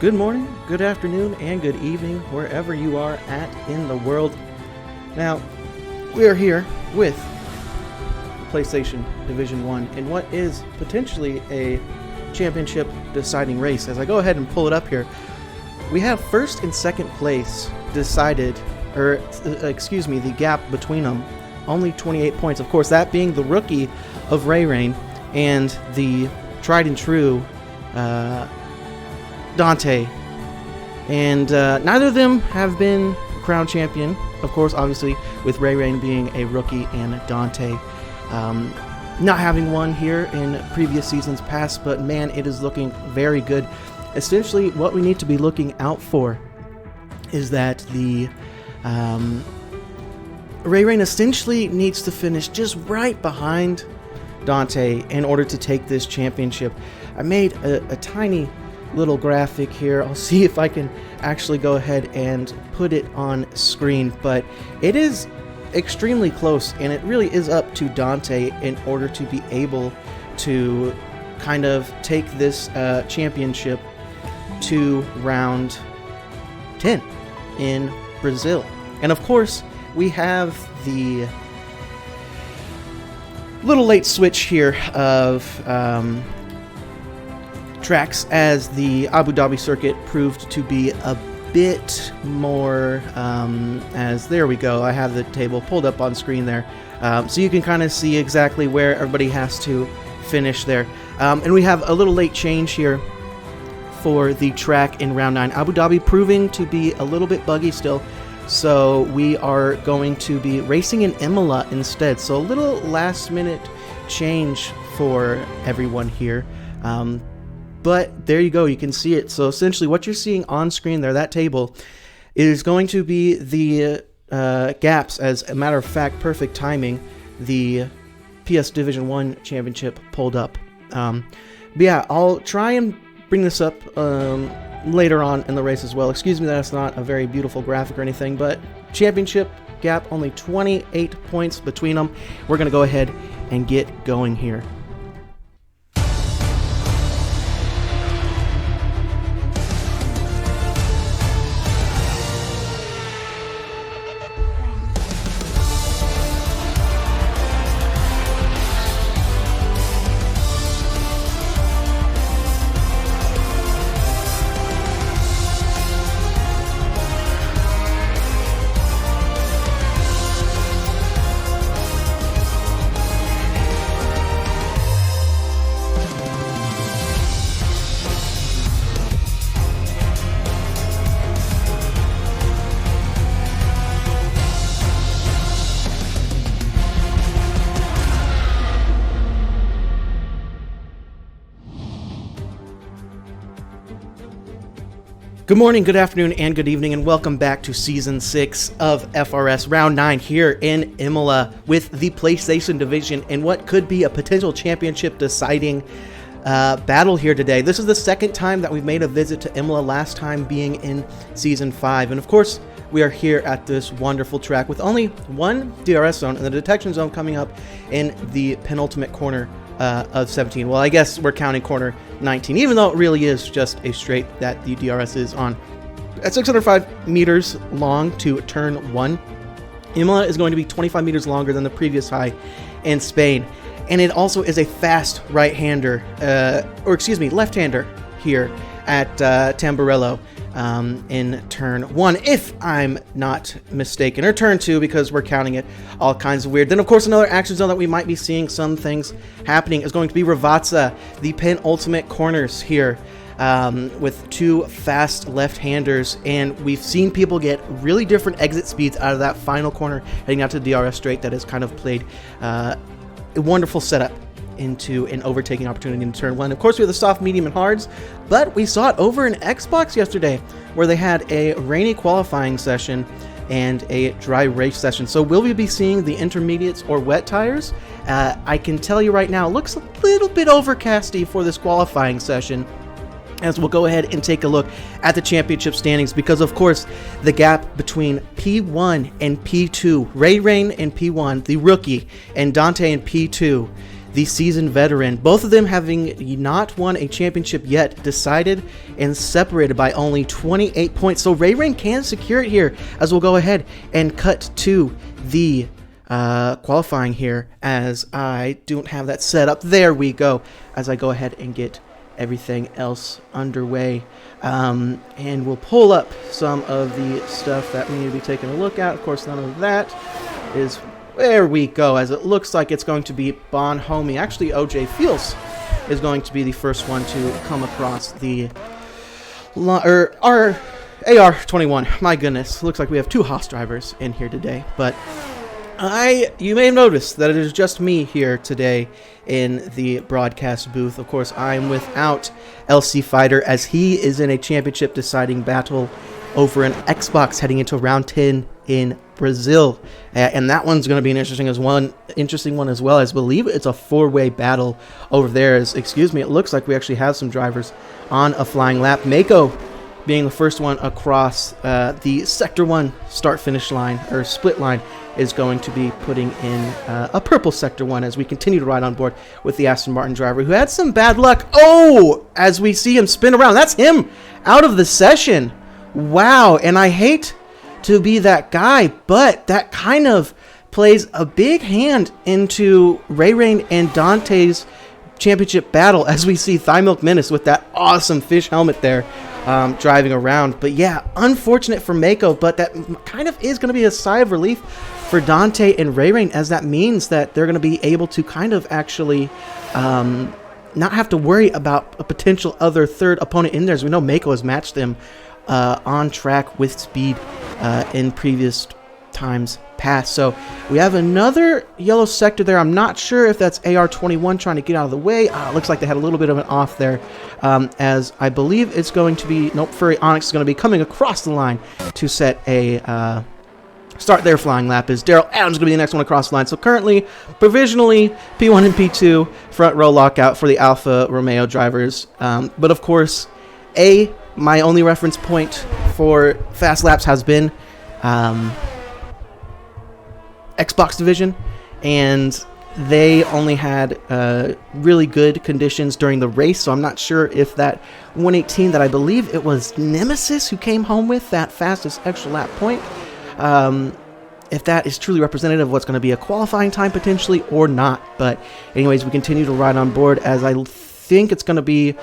Good morning, good afternoon, and good evening, wherever you are at in the world. Now, we are here with PlayStation Division 1 in what is potentially a championship deciding race. As I go ahead and pull it up here, we have first and second place decided, the gap between them, only 28 points. Of course, that being the rookie of Ray Rain and the tried and true Dante. And neither of them have been crowned champion. Of course, obviously, with Ray Rain being a rookie and Dante not having won here in previous seasons past, but man, it is looking very good. Essentially, what we need to be looking out for is that the Ray Rain essentially needs to finish just right behind Dante in order to take this championship. I made a tiny little graphic here. I'll see if I can actually go ahead and put it on screen, but it is extremely close, and it really is up to Dante in order to be able to kind of take this championship to round 10 in Brazil. And of course, we have the little late switch here of tracks, as the Abu Dhabi circuit proved to be a bit more, as there we go, I have the table pulled up on screen there, so you can kind of see exactly where everybody has to finish there. And we have a little late change here for the track in round 9. Abu Dhabi proving to be a little bit buggy still, so we are going to be racing in Imola instead. So a little last minute change for everyone here. But there you go, you can see it. So essentially what you're seeing on screen there, that table, is going to be the gaps. As a matter of fact, perfect timing, the PS Division 1 Championship pulled up. But yeah, I'll try and bring this up later on in the race as well. Excuse me, that's not a very beautiful graphic or anything, but championship gap, only 28 points between them. We're going to go ahead and get going here. Good morning, good afternoon, and good evening, and welcome back to Season 6 of FRS Round 9 here in Imola with the PlayStation Division in what could be a potential championship deciding battle here today. This is the second time that we've made a visit to Imola, last time being in Season 5. And of course, we are here at this wonderful track with only one DRS zone and the detection zone coming up in the penultimate corner of 17. Well, I guess we're counting corner 19, even though it really is just a straight that the DRS is on. At 605 meters long to turn 1, Imola is going to be 25 meters longer than the previous high in Spain. And it also is a fast left-hander here at Tamburello in turn 1, if I'm not mistaken, or turn 2, because we're counting it all kinds of weird. Then, of course, another action zone that we might be seeing some things happening is going to be Ravazza, the penultimate corners here, with two fast left-handers, and we've seen people get really different exit speeds out of that final corner heading out to the DRS straight. That has kind of played a wonderful setup into an overtaking opportunity in turn 1. Of course, we have the soft, medium, and hards, but we saw it over in Xbox yesterday, where they had a rainy qualifying session and a dry race session. So will we be seeing the intermediates or wet tires? I can tell you right now, it looks a little bit overcasty for this qualifying session, as we'll go ahead and take a look at the championship standings, because of course the gap between P1 and P2, Ray Rain and P1, the rookie, and Dante and P2, the seasoned veteran. Both of them having not won a championship yet, decided and separated by only 28 points. So Ray Rain can secure it here, as we'll go ahead and cut to the qualifying here, as I don't have that set up. There we go, as I go ahead and get everything else underway. And we'll pull up some of the stuff that we need to be taking a look at. Of course, none of that is... There we go, as it looks like it's going to be Bon Homie. Actually, OJ Fields is going to be the first one to come across the our AR-21. My goodness, looks like we have two Haas drivers in here today. But you may have noticed that it is just me here today in the broadcast booth. Of course, I'm without LC Fighter, as he is in a championship deciding battle over an Xbox heading into round 10 in Brazil, and that one's going to be an interesting one as well. As I believe it's a four-way battle over there. It looks like we actually have some drivers on a flying lap. Mako being the first one across the Sector 1 start-finish line, or split line, is going to be putting in a purple Sector 1 as we continue to ride on board with the Aston Martin driver, who had some bad luck. Oh, as we see him spin around. That's him out of the session. Wow, and I hate to be that guy, but that kind of plays a big hand into Ray Rain and Dante's championship battle, as we see Thigh Milk Menace with that awesome fish helmet there driving around. But yeah, unfortunate for Mako, but that kind of is going to be a sigh of relief for Dante and Ray Rain, as that means that they're going to be able to kind of actually not have to worry about a potential other third opponent in there, as we know Mako has matched them on track with speed in previous times past. So we have another yellow sector there. I'm not sure if that's AR-21 trying to get out of the way. It looks like they had a little bit of an off there, as I believe it's going to be... Nope, Furry Onyx is going to be coming across the line to set a... start their flying lap, as Daryl Adams is going to be the next one across the line. So currently, provisionally, P1 and P2 front row lockout for the Alfa Romeo drivers. But of course, my only reference point for fast laps has been Xbox division, and they only had really good conditions during the race, so I'm not sure if that 118 that I believe it was Nemesis who came home with that fastest extra lap point, if that is truly representative of what's going to be a qualifying time potentially or not. But anyways, we continue to ride on board, as I think it's going to be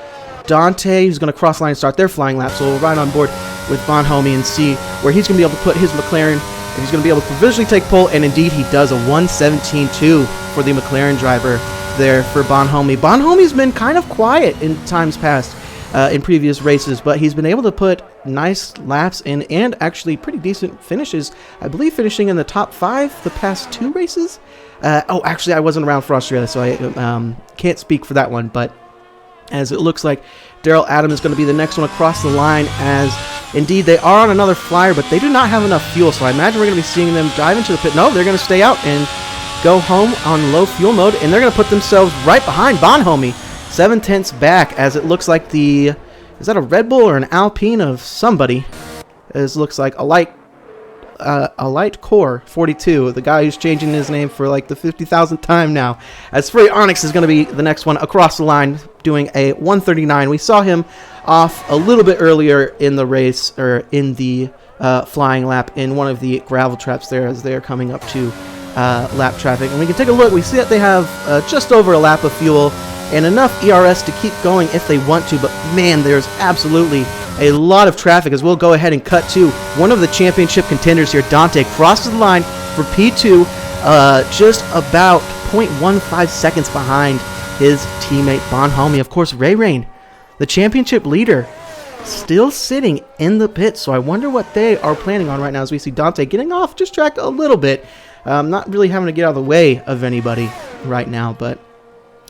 Dante who's going to cross line and start their flying lap. So we'll ride on board with Bon Homie and see where he's going to be able to put his McLaren, if he's going to be able to provisionally take pole. And indeed he does, a 1:17.2 for the McLaren driver there for Bon Homie. Bon Homie's been kind of quiet in times past in previous races, but he's been able to put nice laps in and actually pretty decent finishes. I believe finishing in the top 5 the past 2 races. Actually I wasn't around for Australia, so I can't speak for that one, but as it looks like Daryl Adams is going to be the next one across the line, as indeed they are on another flyer, but they do not have enough fuel, so I imagine we're going to be seeing them dive into the pit. No, they're going to stay out and go home on low fuel mode, and they're going to put themselves right behind Bon Homie, 7/10 back, as it looks like is that a Red Bull or an Alpine of somebody? It looks like a light core 42, the guy who's changing his name for like the 50,000th time now, as Free Onyx is going to be the next one across the line doing a 1:39. We saw him off a little bit earlier in the race, or in the flying lap, in one of the gravel traps there, as they're coming up to lap traffic. And we can take a look. We see that they have just over a lap of fuel and enough ERS to keep going if they want to, but man, there's absolutely a lot of traffic, as we'll go ahead and cut to one of the championship contenders here. Dante crosses the line for P2, just about 0.15 seconds behind his teammate Bon Homie. Of course, Ray Rain, the championship leader, still sitting in the pit, so I wonder what they are planning on right now, as we see Dante getting off just track a little bit, not really having to get out of the way of anybody right now. But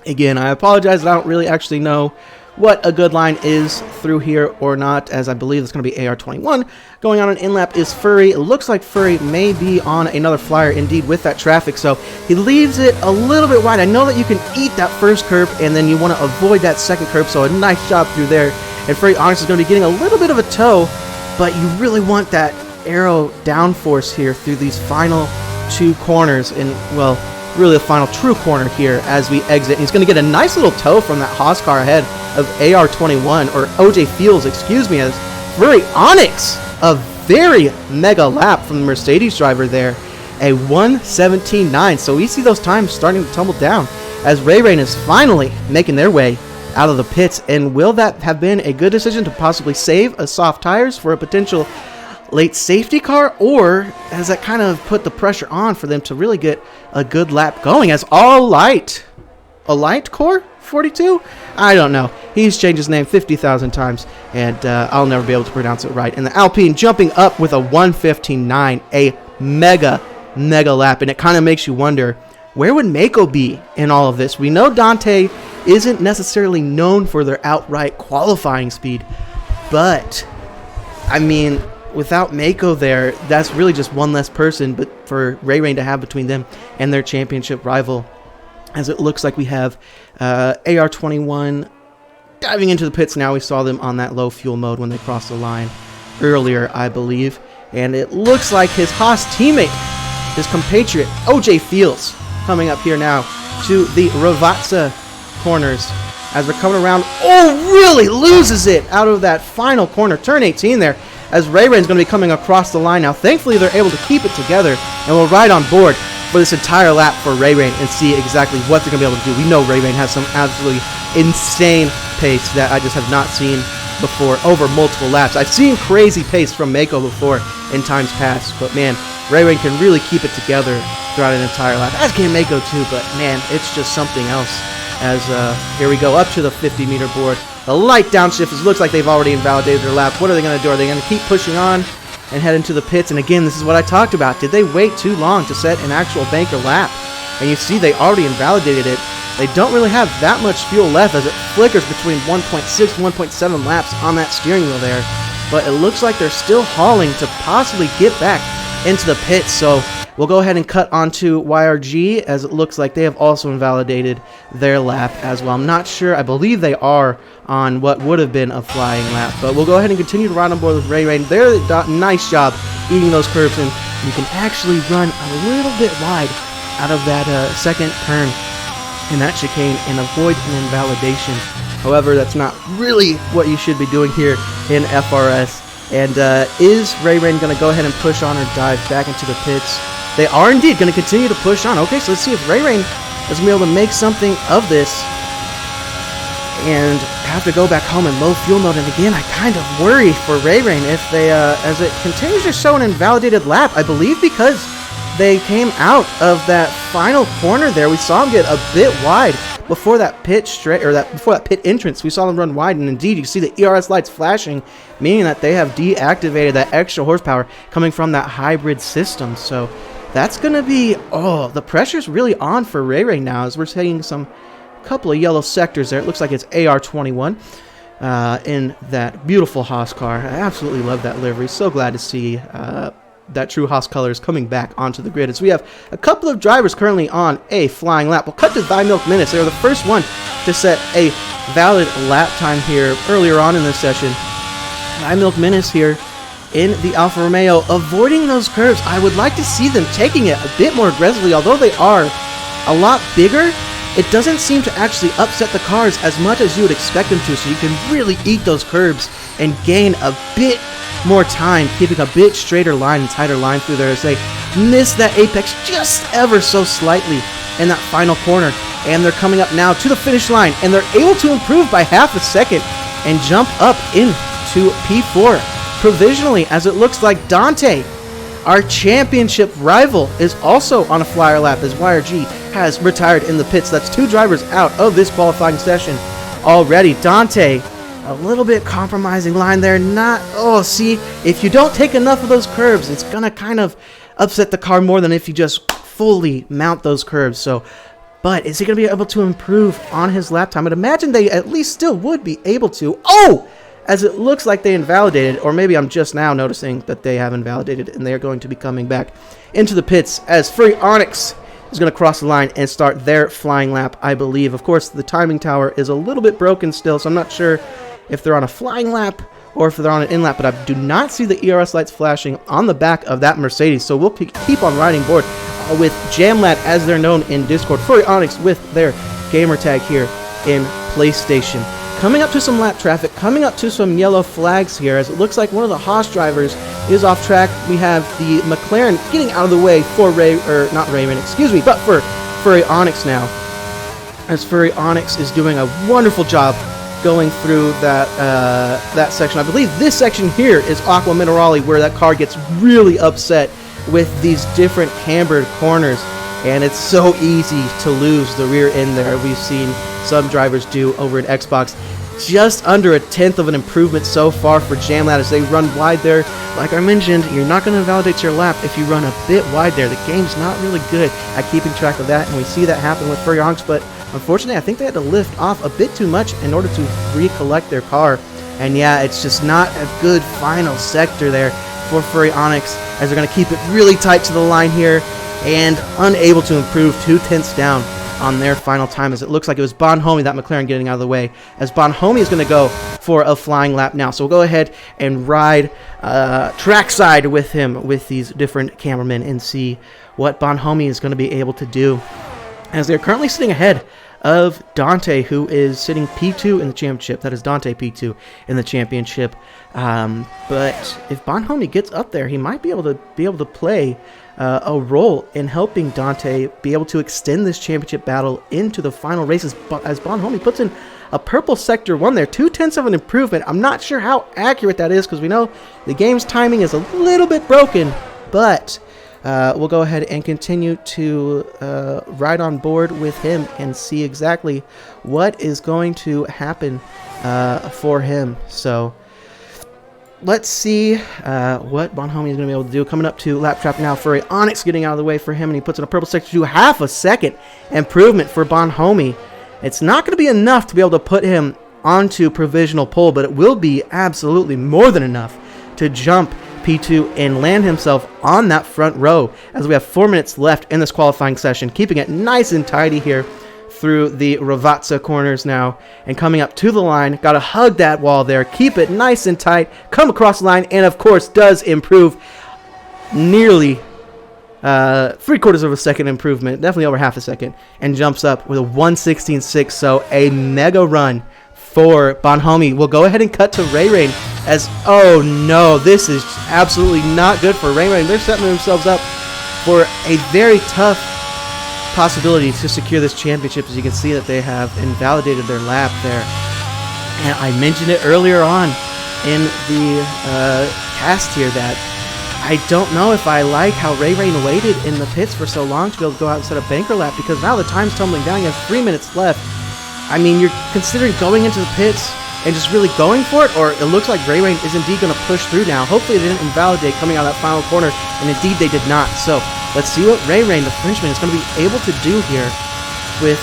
again, I apologize, I don't really actually know what a good line is through here or not, as I believe it's going to be AR-21. Going on an in-lap is Furry. It looks like Furry may be on another flyer, indeed, with that traffic, so he leaves it a little bit wide. I know that you can eat that first curb, and then you want to avoid that second curb, so a nice job through there. And Furry Onyx is going to be getting a little bit of a tow, but you really want that aero downforce here through these final 2 corners. And, well, really the final true corner here as we exit. And he's going to get a nice little tow from that Haas car ahead of AR21, or OJ Fields, excuse me, as very Onyx, a very mega lap from the Mercedes driver there, a 1:17.9. So we see those times starting to tumble down as Ray Rain is finally making their way out of the pits. And will that have been a good decision to possibly save a soft tires for a potential late safety car, or has that kind of put the pressure on for them to really get a good lap going as all light? A light core 42? I don't know. He's changed his name 50,000 times, and I'll never be able to pronounce it right. And the Alpine jumping up with a 1:15.9, a mega lap, and it kind of makes you wonder, where would Mako be in all of this? We know Dante isn't necessarily known for their outright qualifying speed, but I mean, without Mako there, that's really just one less person but for Ray Rain to have between them and their championship rival, as it looks like we have AR21 diving into the pits now. We saw them on that low fuel mode when they crossed the line earlier, I believe, and it looks like his Haas teammate, his compatriot OJ Fields, coming up here now to the Ravazza corners as we're coming around. Oh, really loses it out of that final corner, turn 18 there, as Ray Rain's going to be coming across the line now. Thankfully, they're able to keep it together, and we'll ride on board for this entire lap for Ray Rain and see exactly what they're going to be able to do. We know Ray Rain has some absolutely insane pace that I just have not seen before over multiple laps. I've seen crazy pace from Mako before in times past, but man, Ray Rain can really keep it together throughout an entire lap, as can Mako too, but man, it's just something else. As here we go up to the 50-meter board. The light downshift, it looks like they've already invalidated their lap. What are they going to do? Are they going to keep pushing on and head into the pits? And again, this is what I talked about. Did they wait too long to set an actual banker lap? And you see they already invalidated it. They don't really have that much fuel left as it flickers between 1.6 and 1.7 laps on that steering wheel there. But it looks like they're still hauling to possibly get back into the pits. So we'll go ahead and cut onto YRG, as it looks like they have also invalidated their lap as well. I'm not sure. I believe they are on what would have been a flying lap, but we'll go ahead and continue to ride on board with Ray Rain. They're nice job eating those curves, and you can actually run a little bit wide out of that second turn in that chicane and avoid an invalidation. However, that's not really what you should be doing here in FRS. And is Ray Rain going to go ahead and push on or dive back into the pits? They are indeed going to continue to push on. Okay, so let's see if Ray Rain is going to be able to make something of this and have to go back home in low fuel mode. And again, I kind of worry for Ray Rain if they, as it continues to show an invalidated lap, I believe because they came out of that final corner there. We saw them get a bit wide before that pit straight, or before that pit entrance. We saw them run wide, and indeed you see the ERS lights flashing, meaning that they have deactivated that extra horsepower coming from that hybrid system. So that's going to be, the pressure's really on for Ray Ray now, as we're seeing some couple of yellow sectors there. It looks like it's AR21 in that beautiful Haas car. I absolutely love that livery. So glad to see that true Haas colors coming back onto the grid. As we have a couple of drivers currently on a flying lap. We'll cut to Thy Milk Minutes. They were the first one to set a valid lap time here earlier on in this session. Thy Milk Minutes here in the Alfa Romeo, avoiding those curves. I would like to see them taking it a bit more aggressively. Although they are a lot bigger, it doesn't seem to actually upset the cars as much as you would expect them to, so you can really eat those curbs and gain a bit more time, keeping a bit straighter line and tighter line through there as they miss that apex just ever so slightly in that final corner. And they're coming up now to the finish line, and they're able to improve by half a second and jump up into P4 provisionally, as it looks like Dante, our championship rival, is also on a flyer lap as YRG has retired in the pits. That's two drivers out of this qualifying session already. Dante, a little bit compromising line there. See, if you don't take enough of those curves, it's going to kind of upset the car more than if you just fully mount those curves. So, but is he going to be able to improve on his lap time? I'd imagine they at least still would be able to. As it looks like they invalidated, or maybe I'm just now noticing that they have invalidated, and they are going to be coming back into the pits as Free Onyx is going to cross the line and start their flying lap, I believe. Of course, the timing tower is a little bit broken still, so I'm not sure if they're on a flying lap or if they're on an in-lap, but I do not see the ERS lights flashing on the back of that Mercedes, so we'll keep on riding board with Jamlat, as they're known in Discord, Furry Onyx with their gamer tag here in PlayStation. Coming up to some lap traffic, coming up to some yellow flags here, as it looks like one of the Haas drivers is off track. We have the McLaren getting out of the way for not Raymond, excuse me, but for Furry Onyx now, as Furry Onyx is doing a wonderful job going through that section. I believe this section here is Aqua Minerale, where that car gets really upset with these different cambered corners, and it's so easy to lose the rear end there. We've seen some drivers do over in Xbox. Just under a tenth of an improvement so far for Jamlat as they run wide there. Like I mentioned, you're not going to invalidate your lap if you run a bit wide there. The game's not really good at keeping track of that, and we see that happen with Furry Onyx, but unfortunately, I think they had to lift off a bit too much in order to recollect their car. And yeah, it's just not a good final sector there for Furry Onyx, as they're going to keep it really tight to the line here and unable to improve 2/10 down on their final time, as it looks like it was Bonhomme, that McLaren, getting out of the way, as Bonhomme is going to go for a flying lap now. So we'll go ahead and ride trackside with him with these different cameramen and see what Bonhomme is going to be able to do, as they're currently sitting ahead of Dante, who is sitting P2 in the championship. That is Dante P2 in the championship. But if Bonhomme gets up there, he might be able to play a role in helping Dante be able to extend this championship battle into the final races, as Bonhomme puts in a purple sector 1 there, 2/10 of an improvement. I'm not sure how accurate that is, because we know the game's timing is a little bit broken, but we'll go ahead and continue to ride on board with him and see exactly what is going to happen for him. So let's see what Bonhomme is going to be able to do. Coming up to lap trap now, Furry Onyx getting out of the way for him, and he puts in a purple sector 2, half a second improvement for Bonhomme. It's not going to be enough to be able to put him onto provisional pole, but it will be absolutely more than enough to jump P2 and land himself on that front row, as we have 4 minutes left in this qualifying session, keeping it nice and tidy here through the Ravazza corners now, and coming up to the line. Got to hug that wall there, keep it nice and tight, come across the line, and of course does improve nearly 3/4 of a second improvement, definitely over half a second, and jumps up with a 1:16.6. So a mega run for Bonhomme. We'll go ahead and cut to Ray Rain, as, oh no, this is absolutely not good for Ray Rain. They're setting themselves up for a very tough possibility to secure this championship, as you can see that they have invalidated their lap there. And I mentioned it earlier on in the cast here that I don't know if I like how Ray Rain waited in the pits for so long to be able to go out and set a banker lap, because now the time's tumbling down. You have 3 minutes left. I mean, you're considering going into the pits and just really going for it, or it looks like Ray Rain is indeed going to push through now. Hopefully they didn't invalidate coming out of that final corner, and indeed they did not. So let's see what Ray Rain, the Frenchman, is going to be able to do here with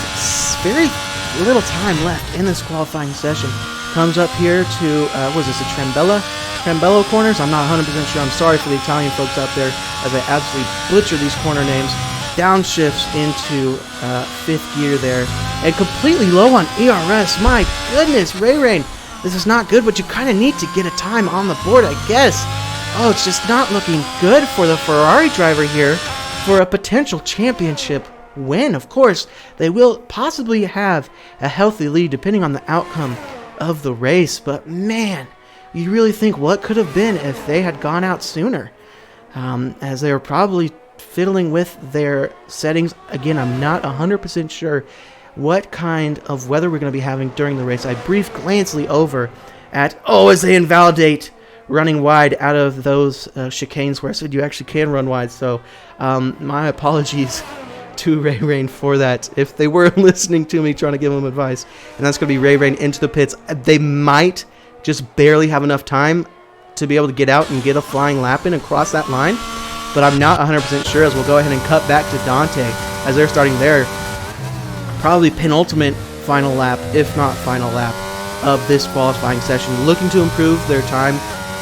very little time left in this qualifying session. Comes up here to, what is this, a Trembello corners? I'm not 100% sure. I'm sorry for the Italian folks out there, as I absolutely butcher these corner names. Downshifts into 5th gear there, and completely low on ERS. My goodness, Ray Rain, this is not good, but you kind of need to get a time on the board, I guess. Oh, it's just not looking good for the Ferrari driver here for a potential championship win. Of course, they will possibly have a healthy lead depending on the outcome of the race, but man, you really think what could have been if they had gone out sooner, as they were probably fiddling with their settings. Again, I'm not 100% sure what kind of weather we're going to be having during the race. I briefed glancely over at, as they invalidate running wide out of those chicanes, where I said you actually can run wide. So my apologies to Ray Rain for that, if they were listening to me trying to give them advice. And that's going to be Ray Rain into the pits. They might just barely have enough time to be able to get out and get a flying lap in and cross that line, but I'm not 100% sure, as we'll go ahead and cut back to Dante, as they're starting their probably penultimate final lap, if not final lap, of this qualifying session, looking to improve their time.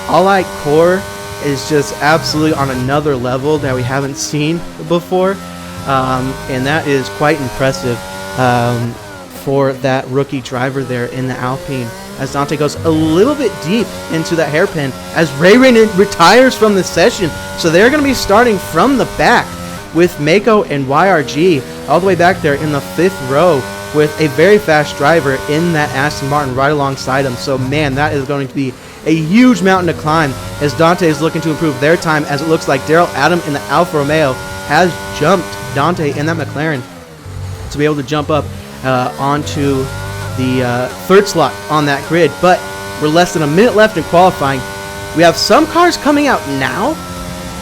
Allied Core is just absolutely on another level that we haven't seen before, and that is quite impressive for that rookie driver there in the Alpine. as Dante goes a little bit deep into that hairpin as Ray retires from the session. So they're going to be starting from the back with Mako and YRG all the way back there in the 5th row with a very fast driver in that Aston Martin right alongside him. So man, that is going to be a huge mountain to climb as Dante is looking to improve their time, as it looks like Daryl Adam in the Alfa Romeo has jumped Dante in that McLaren to be able to jump up onto the 3rd slot on that grid. But we're less than a minute left in qualifying. We have some cars coming out now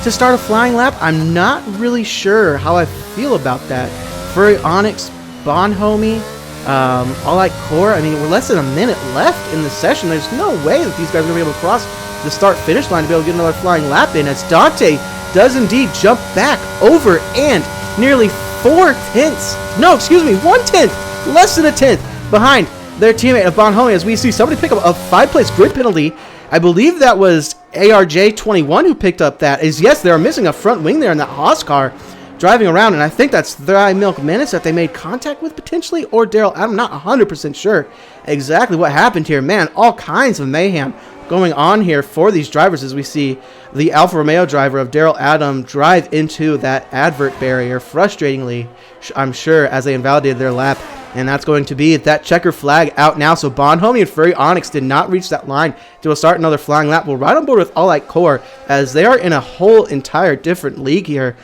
to start a flying lap. I'm not really sure how I feel about that. Furry Onyx, Bonhomie, All Like Core. I mean, we're less than a minute left in the session. There's no way that these guys are going to be able to cross the start-finish line to be able to get another flying lap in, as Dante does indeed jump back over and nearly 4/10. No, excuse me, 1/10. Less than a 10th behind their teammate of Bonhomie, as we see somebody pick up a 5-place grid penalty. I believe that was ARJ21 who picked up that. Yes, they are missing a front wing there in that Haas car driving around, and I think that's Thy Milk Menace that they made contact with potentially, or Daryl. I'm not 100% sure exactly what happened here. Man, all kinds of mayhem going on here for these drivers as we see the Alfa Romeo driver of Daryl Adam drive into that advert barrier, frustratingly, I'm sure, as they invalidated their lap. And that's going to be that checker flag out now. So Bonhomie and Furry Onyx did not reach that line to start another flying lap. We're right on board with All Like Core, as they are in a whole entire different league here.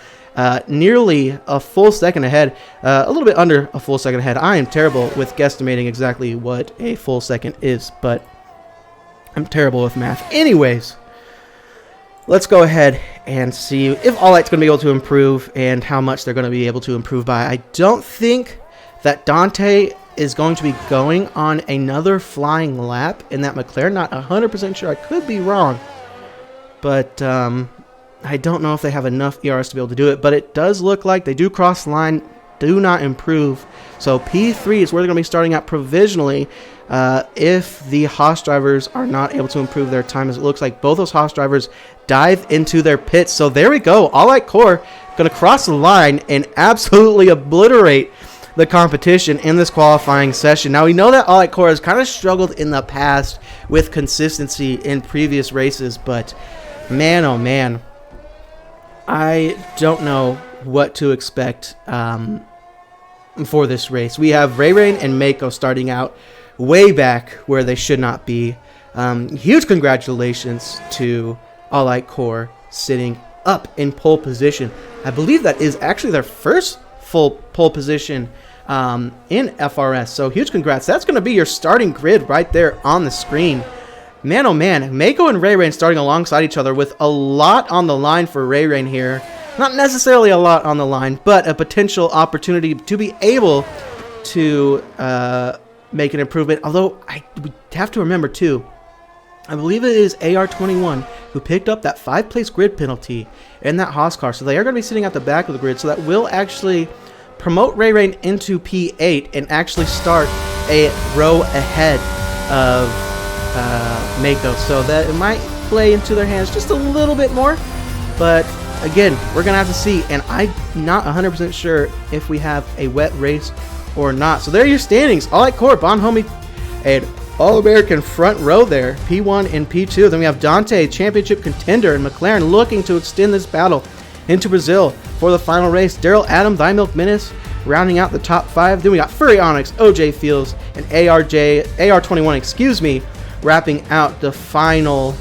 Nearly a full second ahead, a little bit under a full second ahead. I am terrible with guesstimating exactly what a full second is, but I'm terrible with math. Anyways, let's go ahead and see if All Light's going to be able to improve and how much they're going to be able to improve by. I don't think that Dante is going to be going on another flying lap in that McLaren. Not 100% sure. I could be wrong. But I don't know if they have enough ERS to be able to do it. But it does look like they do cross the line, do not improve. So P3 is where they're going to be starting out provisionally if the Haas drivers are not able to improve their time, as it looks like both those Haas drivers dive into their pits. So there we go. All Like Core going to cross the line and absolutely obliterate the competition in this qualifying session. Now, we know that All Like Core has kind of struggled in the past with consistency in previous races, but man, oh man, I don't know what to expect for this race. We have Ray and Mako starting out way back where they should not be. Huge congratulations to All Like Core sitting up in pole position. I believe that is actually their first full pole position in FRS. So huge congrats. That's going to be your starting grid right there on the screen. Man, oh man, Mako and Ray starting alongside each other with a lot on the line for Ray here. Not necessarily a lot on the line, but a potential opportunity to be able to make an improvement. Although we have to remember too, I believe it is AR21 who picked up that 5-place grid penalty in that Haas car. So they are going to be sitting at the back of the grid. So that will actually promote Ray into P8 and actually start a row ahead of Mako. So that it might play into their hands just a little bit more. But again, we're going to have to see. And I'm not 100% sure if we have a wet race or not. So there are your standings. All Like Core, Bonhomie, and All-American front row there, P1 and P2. Then we have Dante, championship contender, and McLaren looking to extend this battle into Brazil for the final race. Daryl Adam, Thy Milk Menace, rounding out the top 5. Then we got Furry Onyx, OJ Fields, and AR21, excuse me, wrapping out the final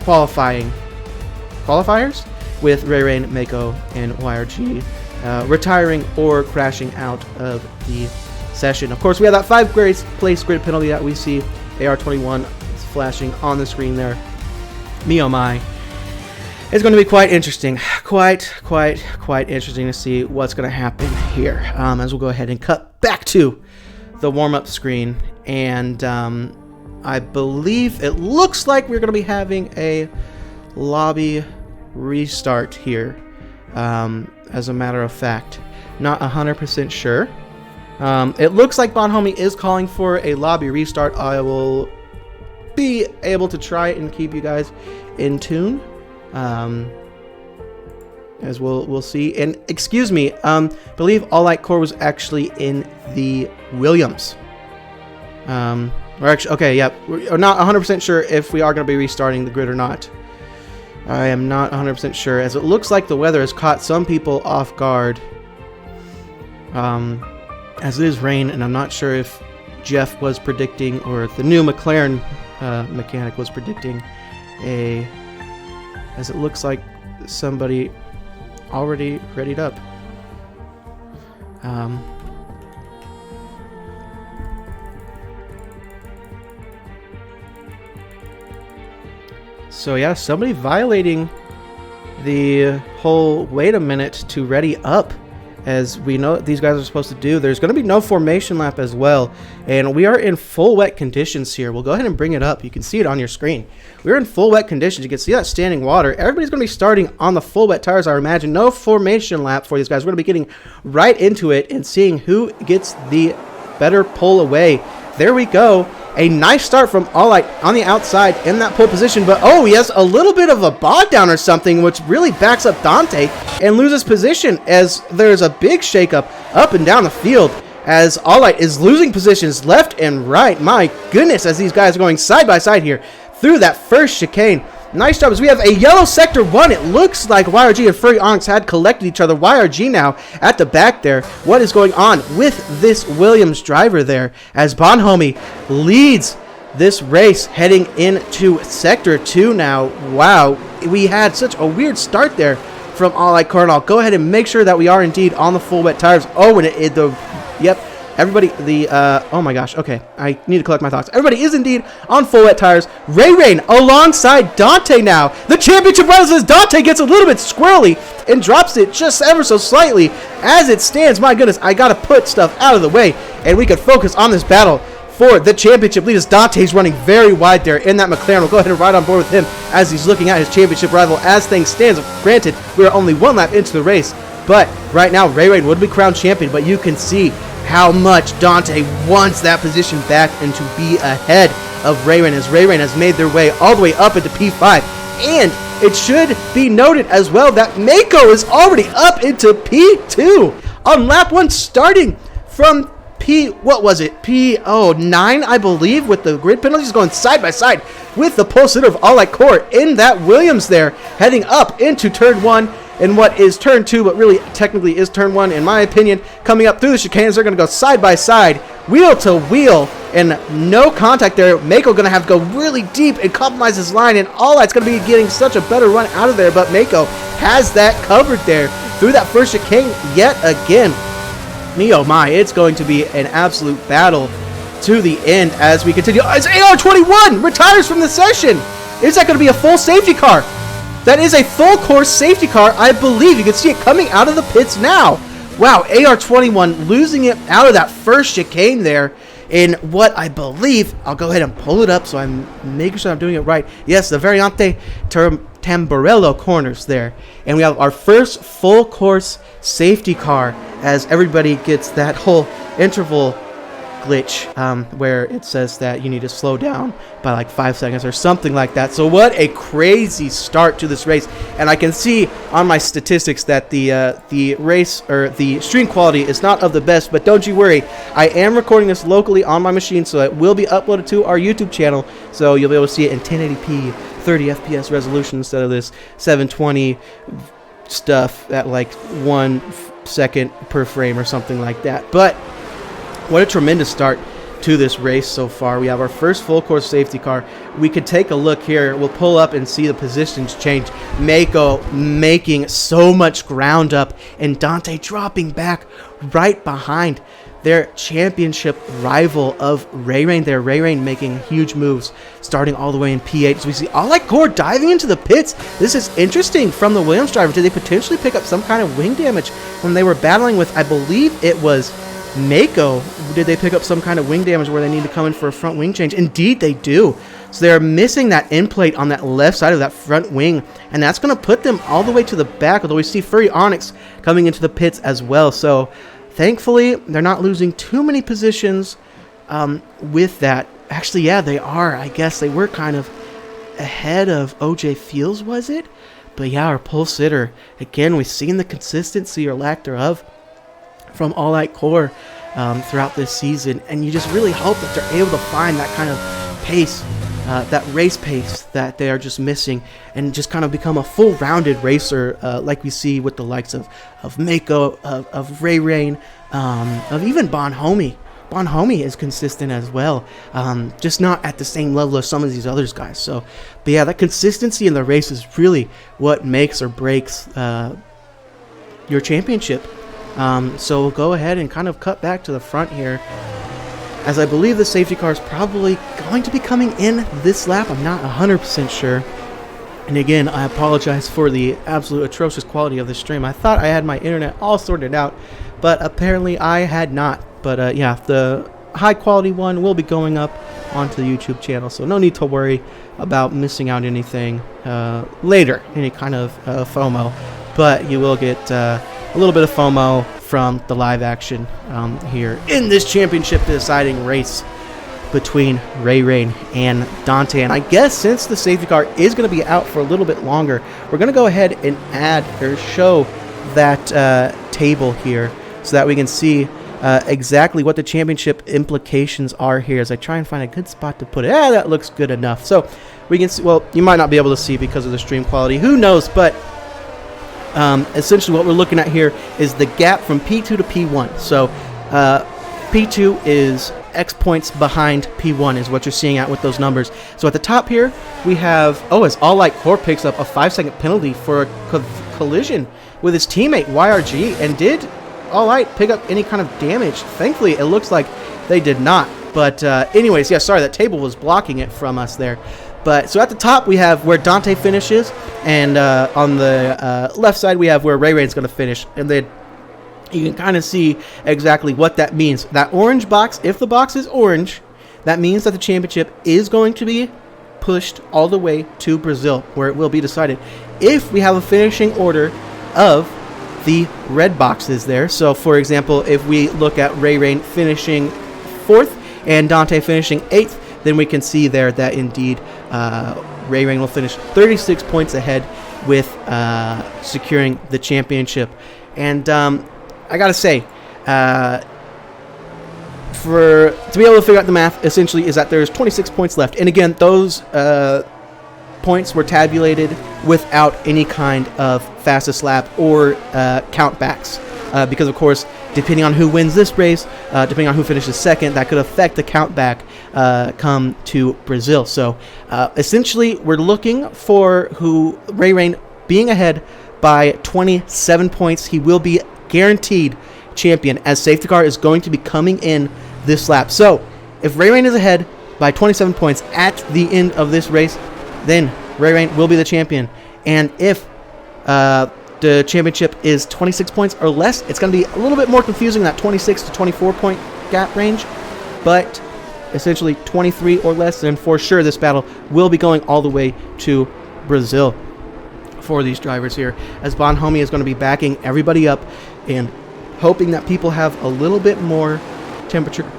qualifiers with Ray, Mako, and YRG retiring or crashing out of the session. Of course, we have that 5-place grid penalty that we see. AR21 is flashing on the screen there. Me oh my. It's going to be quite interesting. Quite interesting to see what's going to happen here. As we'll go ahead and cut back to the warm-up screen. And I believe it looks like we're going to be having a lobby restart here. As a matter of fact, not 100% sure. It looks like Bonhomie is calling for a lobby restart. I will be able to try and keep you guys in tune. As we'll see. And excuse me, believe All Like Core was actually in the Williams. Or actually, okay, yep. We're not 100% sure if we are going to be restarting the grid or not. I am not 100% sure, as it looks like the weather has caught some people off guard. As it is rain, and I'm not sure if Jeff was predicting, or if the new McLaren mechanic was predicting as it looks like somebody already readied up. So yeah, somebody violating the whole wait a minute to ready up, as we know what these guys are supposed to do. There's going to be no formation lap as well, and we are in full wet conditions here. We'll go ahead and bring it up. You can see it on your screen. We're in full wet conditions. You can see that standing water. Everybody's going to be starting on the full wet tires, I imagine. No formation lap for these guys. We're going to be getting right into it and seeing who gets the better pull away. There we go. A nice start from All Light on the outside in that pole position, but oh, he has a little bit of a bod down or something, which really backs up Dante and loses position, as there's a big shakeup up and down the field, as All Light is losing positions left and right. My goodness, as these guys are going side by side here through that first chicane. Nice job, as we have a yellow sector 1. It looks like YRG and Furry Onyx had collected each other. YRG now at the back there. What is going on with this Williams driver there, as Bonhomie leads this race heading into sector 2 now. Wow, we had such a weird start there from All Light Car. I'll go ahead and make sure that we are indeed on the full wet tires. Oh, and yep. Everybody, oh my gosh, okay, I need to collect my thoughts. Everybody is indeed on full wet tires. Ray Rain alongside Dante now. The championship runs as Dante gets a little bit squirrely and drops it just ever so slightly as it stands. My goodness, I got to put stuff out of the way, and we can focus on this battle for the championship lead, as Dante's running very wide there in that McLaren. We'll go ahead and ride on board with him as he's looking at his championship rival as things stand. Granted, we are only one lap into the race, but right now, Ray Rain would be crowned champion, but you can see how much Dante wants that position back and to be ahead of Ray Rain, as Ray Rain has made their way all the way up into P5. And it should be noted as well that Mako is already up into P2 on lap 1, starting from P9, I believe, with the grid penalties, going side by side with the pole sitter of All Light Core in that Williams there, heading up into turn 1. In what is turn 2, but really technically is turn 1 in my opinion. Coming up through the chicanes, they're going to go side by side, wheel to wheel, and no contact there. Mako going to have to go really deep and compromise his line, and All Light's going to be getting such a better run out of there, but Mako has that covered there through that first chicane yet again. Oh my, it's going to be an absolute battle to the end as we continue. As AR21 retires from the session. Is that going to be a full safety car? That is a full course safety car, I believe. You can see it coming out of the pits now. Wow, AR21 losing it out of that first chicane there in what I believe, I'll go ahead and pull it up so I'm making sure I'm doing it right. Yes, the Variante Tamburello corners there. And we have our first full course safety car as everybody gets that whole interval glitch where it says that you need to slow down by like 5 seconds or something like that. So what a crazy start to this race, and I can see on my statistics that the race, or the stream quality, is not of the best, but don't you worry, I am recording this locally on my machine, so it will be uploaded to our YouTube channel, so you'll be able to see it in 1080p 30 FPS resolution instead of this 720 stuff at like 1 second per frame or something like that. But what a tremendous start to this race so far. We have our first full course safety car. We could take a look here. We'll pull up and see the positions change. Mako making so much ground up, and Dante dropping back right behind their championship rival of Ray Rain there. Ray Rain making huge moves, starting all the way in P8. So we see All Light Core diving into the pits. This is interesting from the Williams driver. Did they potentially pick up some kind of wing damage when they were battling with, I believe it was Mako? Did they pick up some kind of wing damage where they need to come in for a front wing change? Indeed they do. So they're missing that end plate on that left side of that front wing, and that's going to put them all the way to the back, although we see Furry Onyx coming into the pits as well. So thankfully they're not losing too many positions with that. Actually, yeah, they are. I guess they were kind of ahead of OJ Fields, was it? But yeah, our pole sitter, again, we've seen the consistency or lack thereof from All Light Core throughout this season, and you just really hope that they're able to find that kind of pace, that race pace that they are just missing, and just kind of become a full-rounded racer, like we see with the likes of Mako, of Ray Rain, of even Bonhomie. Bonhomie is consistent as well, just not at the same level as some of these others guys. So, but yeah, that consistency in the race is really what makes or breaks your championship. So we'll go ahead and kind of cut back to the front here, as I believe the safety car is probably going to be coming in this lap. I'm not 100% sure. And again, I apologize for the absolute atrocious quality of this stream. I thought I had my internet all sorted out, but apparently I had not. But yeah, the high quality one will be going up onto the YouTube channel, so no need to worry about missing out anything later, any kind of FOMO. But you will get a little bit of FOMO from the live action here in this championship deciding race between Ray Rain and Dante. And I guess since the safety car is going to be out for a little bit longer, we're going to go ahead and add or show that table here so that we can see exactly what the championship implications are here, as I try and find a good spot to put it. That looks good enough. So we can see, well, you might not be able to see because of the stream quality, who knows, but essentially what we're looking at here is the gap from P2 to P1. So P2 is X points behind P1 is what you're seeing out with those numbers. So at the top here we have, as All Light Core picks up a 5-second penalty for a collision with his teammate YRG, and did All Light pick up any kind of damage? Thankfully it looks like they did not, but anyways, yeah, sorry, that table was blocking it from us there. But so at the top we have where Dante finishes, and on the left side we have where Ray Rain's going to finish, and then you can kind of see exactly what that means. That orange box, if the box is orange, that means that the championship is going to be pushed all the way to Brazil, where it will be decided. If we have a finishing order of the red boxes there, so for example, if we look at Ray Rain finishing 4th and Dante finishing 8th, then we can see there that indeed Ray Rain will finish 36 points ahead with securing the championship. And I gotta say, to be able to figure out the math, essentially, is that there's 26 points left. And again, those points were tabulated without any kind of fastest lap or countbacks. Because, of course, depending on who wins this race, depending on who finishes second, that could affect the countback come to Brazil. So, essentially, we're looking for Ray Rain being ahead by 27 points. He will be guaranteed champion, as safety car is going to be coming in this lap. So, if Ray Rain is ahead by 27 points at the end of this race, then Ray Rain will be the champion. And if the championship is 26 points or less, it's going to be a little bit more confusing, that 26 to 24 point gap range. But essentially 23 or less, then for sure this battle will be going all the way to Brazil for these drivers here, as Bonhomie is going to be backing everybody up and hoping that people have a little bit more temperature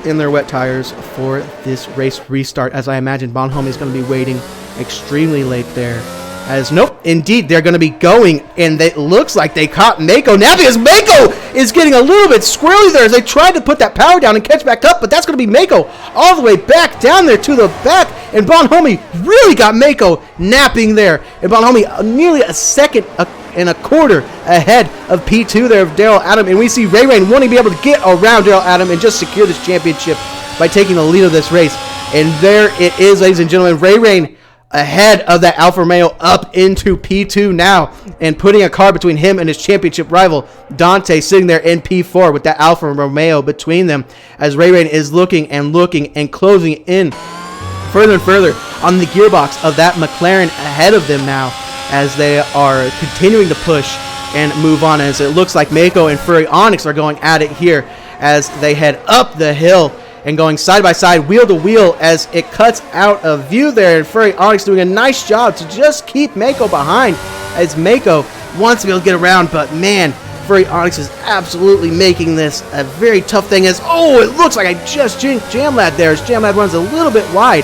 in their wet tires for this race restart, as I imagine Bonhomie is going to be waiting extremely late there. As nope, indeed, they're going to be going, and it looks like they caught Mako now, because Mako is getting a little bit squirrely there as they tried to put that power down and catch back up, but that's going to be Mako all the way back down there to the back, and Bonhomie really got Mako napping there, and Bonhomie nearly a second and a quarter ahead of P2 there of Daryl Adam, and we see Ray Rain wanting to be able to get around Daryl Adam and just secure this championship by taking the lead of this race. And there it is, ladies and gentlemen, Ray Rain ahead of that Alfa Romeo up into P2 now, and putting a car between him and his championship rival Dante, sitting there in P4 with that Alfa Romeo between them, as Ray Rain is looking and closing in further and further on the gearbox of that McLaren ahead of them now, as they are continuing to push and move on, as it looks like Mako and Furry Onyx are going at it here as they head up the hill and going side by side, wheel to wheel, as it cuts out of view there, and Furry Onyx doing a nice job to just keep Mako behind, as Mako wants to be able to get around, but man, Furry Onyx is absolutely making this a very tough thing, as it looks like I just jinked Jamlad there, as Jamlad runs a little bit wide,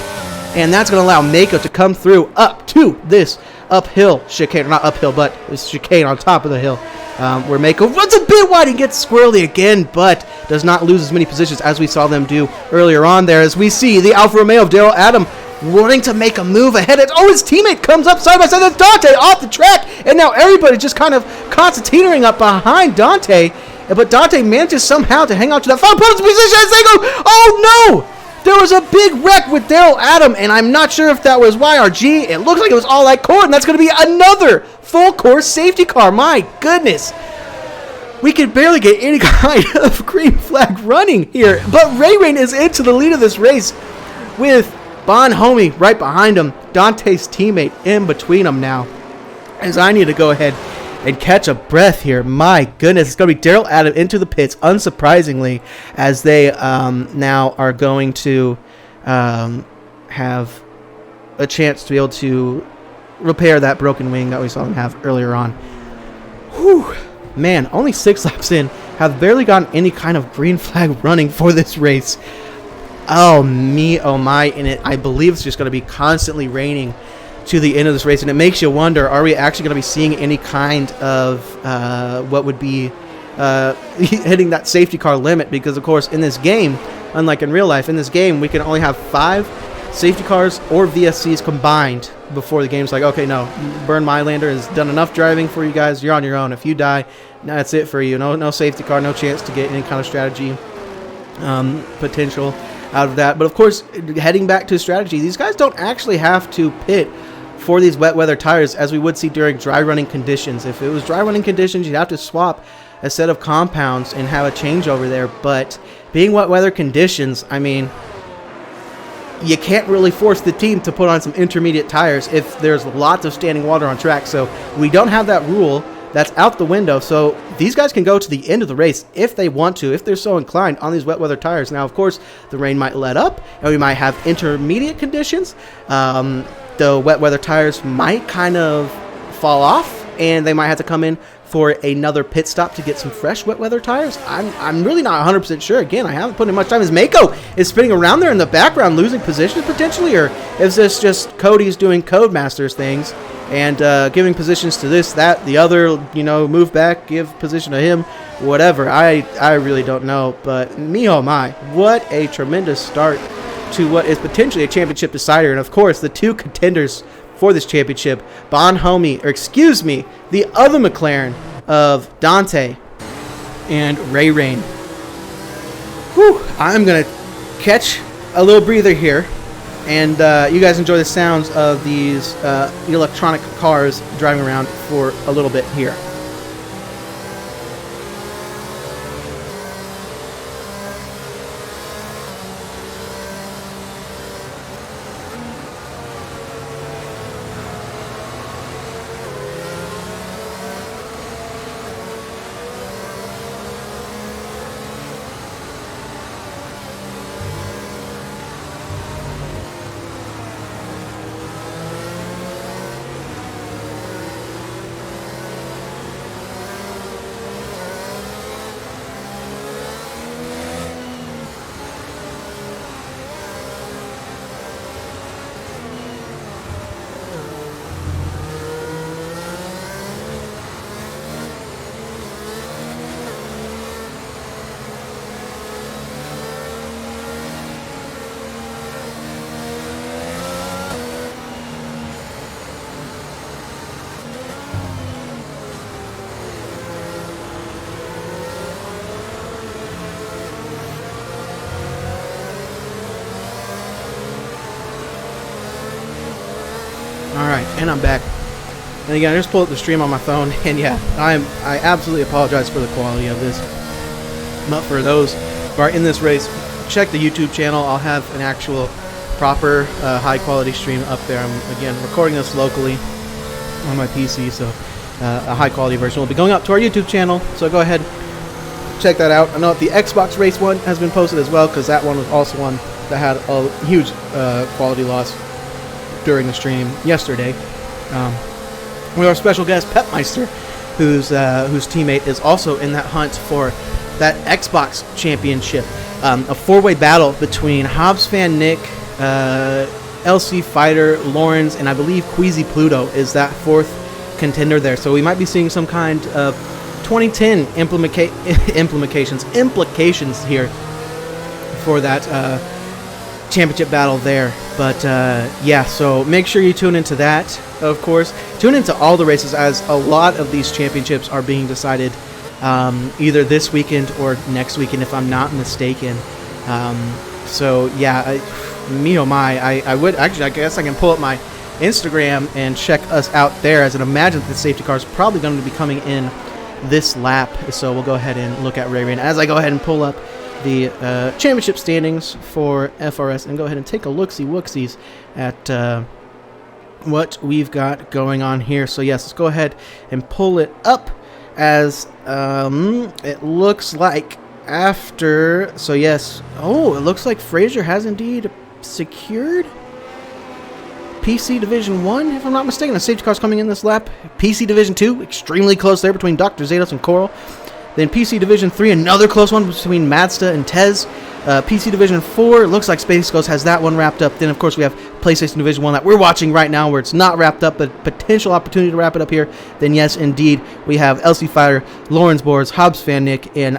and that's going to allow Mako to come through up to this uphill chicane, not uphill, but this chicane on top of the hill, where Mako runs a bit wide and gets squirrely again, but does not lose as many positions as we saw them do earlier on there, as we see the Alfa Romeo of Daryl Adam wanting to make a move ahead. His teammate comes up side by side. That's Dante off the track, and now everybody just kind of concertinaing up behind Dante, but Dante manages somehow to hang on to that final position as they go, oh no! There was a big wreck with Daryl Adam, and I'm not sure if that was YRG. It looks like it was All Light Core, and that's going to be another full course safety car. My goodness. We can barely get any kind of green flag running here. But Ray Rain is into the lead of this race with Bon Homie right behind him. Dante's teammate in between them now. As I need to go ahead and catch a breath here. My goodness, it's going to be Daryl Adam into the pits, unsurprisingly, as they now are going to have a chance to be able to repair that broken wing that we saw them have earlier on. Whew. Man, only 6 laps in, have barely gotten any kind of green flag running for this race. Oh me, oh my, and I believe it's just going to be constantly raining to the end of this race, and it makes you wonder, are we actually going to be seeing any kind of what would be hitting that safety car limit? Because of course in this game, unlike in real life, in this game we can only have 5 safety cars or VSCs combined before the game's like, okay, no, Burn Mylander has done enough driving for you guys, you're on your own. If you die, that's it for you. No safety car, no chance to get any kind of strategy potential out of that. But of course, heading back to strategy, these guys don't actually have to pit for these wet weather tires as we would see during dry running conditions. If it was dry running conditions, you'd have to swap a set of compounds and have a changeover there. But being wet weather conditions, I mean, you can't really force the team to put on some intermediate tires if there's lots of standing water on track. So we don't have that rule. That's out the window. So these guys can go to the end of the race if they want to, if they're so inclined, on these wet weather tires. Now, of course, the rain might let up, and we might have intermediate conditions. The wet weather tires might kind of fall off, and they might have to come in for another pit stop to get some fresh wet weather tires. I'm really not 100% sure. Again, I haven't put in much time. As Mako is spinning around there in the background, losing positions potentially, or is this just Cody's doing Codemasters things and giving positions to this, that, the other, move back, give position to him, whatever. I really don't know, but me oh my, what a tremendous start to what is potentially a championship decider. And of course, the 2 contenders for this championship, the other McLaren of Dante and Ray Rain. Whew, I'm going to catch a little breather here, and you guys enjoy the sounds of these electronic cars driving around for a little bit here. Alright, and I'm back. And again, I just pulled up the stream on my phone, and yeah, I absolutely apologize for the quality of this. But for those who are in this race, check the YouTube channel. I'll have an actual proper high quality stream up there. I'm again recording this locally on my PC, so a high quality version will be going up to our YouTube channel. So go ahead, check that out. I know the Xbox race one has been posted as well, because that one was also one that had a huge quality loss during the stream yesterday. With our special guest Pepmeister, whose teammate is also in that hunt for that Xbox championship. A four-way battle between Hobbs Fan Nick, LC Fighter, Lawrence, and I believe Queasy Pluto is that fourth contender there. So we might be seeing some kind of 2010 implications here for that championship battle there. But yeah, so make sure you tune into that, of course. Tune into all the races, as a lot of these championships are being decided either this weekend or next weekend, if I'm not mistaken. So yeah, me oh my, I would actually, I guess I can pull up my Instagram and check us out there, as I imagine that the safety car is probably going to be coming in this lap. So we'll go ahead and look at Ray Rain as I go ahead and pull up the championship standings for FRS and go ahead and take a look-see-wooksies at what we've got going on here. So yes, let's go ahead and pull it up, as it looks like after, so yes, oh, it looks like Fraser has indeed secured PC Division 1, if I'm not mistaken. The safety car's coming in this lap. PC Division 2, extremely close there between Dr. Zados and Coral. Then PC Division 3, another close one between Mazda and Tez. PC Division 4, looks like Space Ghost has that one wrapped up. Then, of course, we have PlayStation Division 1 that we're watching right now, where it's not wrapped up, but potential opportunity to wrap it up here. Then, yes, indeed, we have LC Fighter, Lawrence Boards, Hobbs Van Nick, and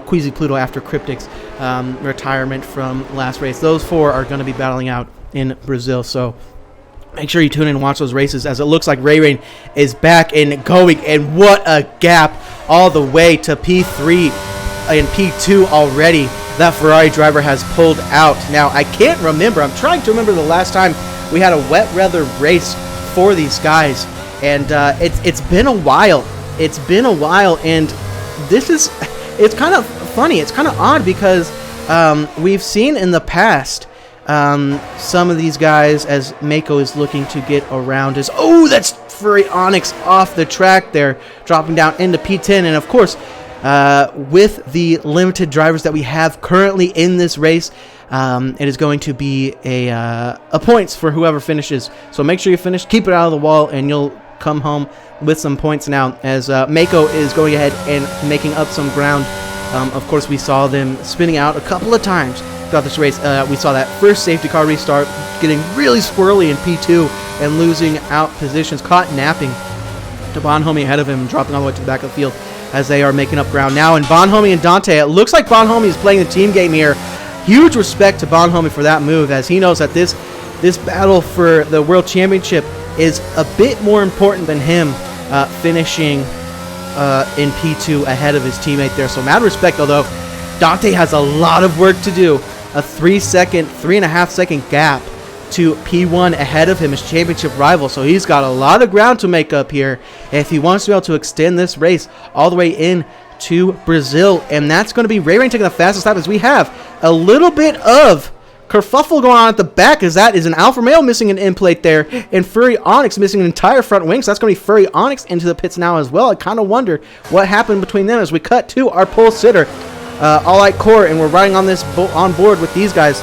Queasy Pluto after Cryptic's retirement from last race. Those four are going to be battling out in Brazil, so make sure you tune in and watch those races, as it looks like Ray Rain is back and going, and what a gap all the way to P3 and P2 already. That Ferrari driver has pulled out. Now, I can't remember. I'm trying to remember the last time we had a wet weather race for these guys, and it's been a while. It's been a while, and it's kind of funny. It's kind of odd, because we've seen in the past some of these guys, as Mako is looking to get around, is, oh, that's Furry Onyx off the track there, dropping down into P10. And of course, with the limited drivers that we have currently in this race, it is going to be a points for whoever finishes. So make sure you finish, keep it out of the wall, and you'll come home with some points now, as Mako is going ahead and making up some ground. Of course, we saw them spinning out a couple of times throughout this race. We saw that first safety car restart, getting really squirrely in P2 and losing out positions, caught napping to Bonhomie ahead of him, dropping all the way to the back of the field as they are making up ground now. And Bonhomie and Dante, it looks like Bonhomie is playing the team game here. Huge respect to Bonhomie for that move, as he knows that this battle for the World Championship is a bit more important than him finishing in P2 ahead of his teammate there. So mad respect, although Dante has a lot of work to do. A 3.5 second gap to P1 ahead of him, his championship rival. So he's got a lot of ground to make up here if he wants to be able to extend this race all the way in to Brazil. And that's going to be Ray Rain taking the fastest lap, as we have a little bit of kerfuffle going on at the back, as that is an Alfa Romeo missing an end plate there, and Furry Onyx missing an entire front wing. So that's going to be Furry Onyx into the pits now as well. I kind of wonder what happened between them, as we cut to our pole sitter, All Light Core, and we're riding on this on board with these guys,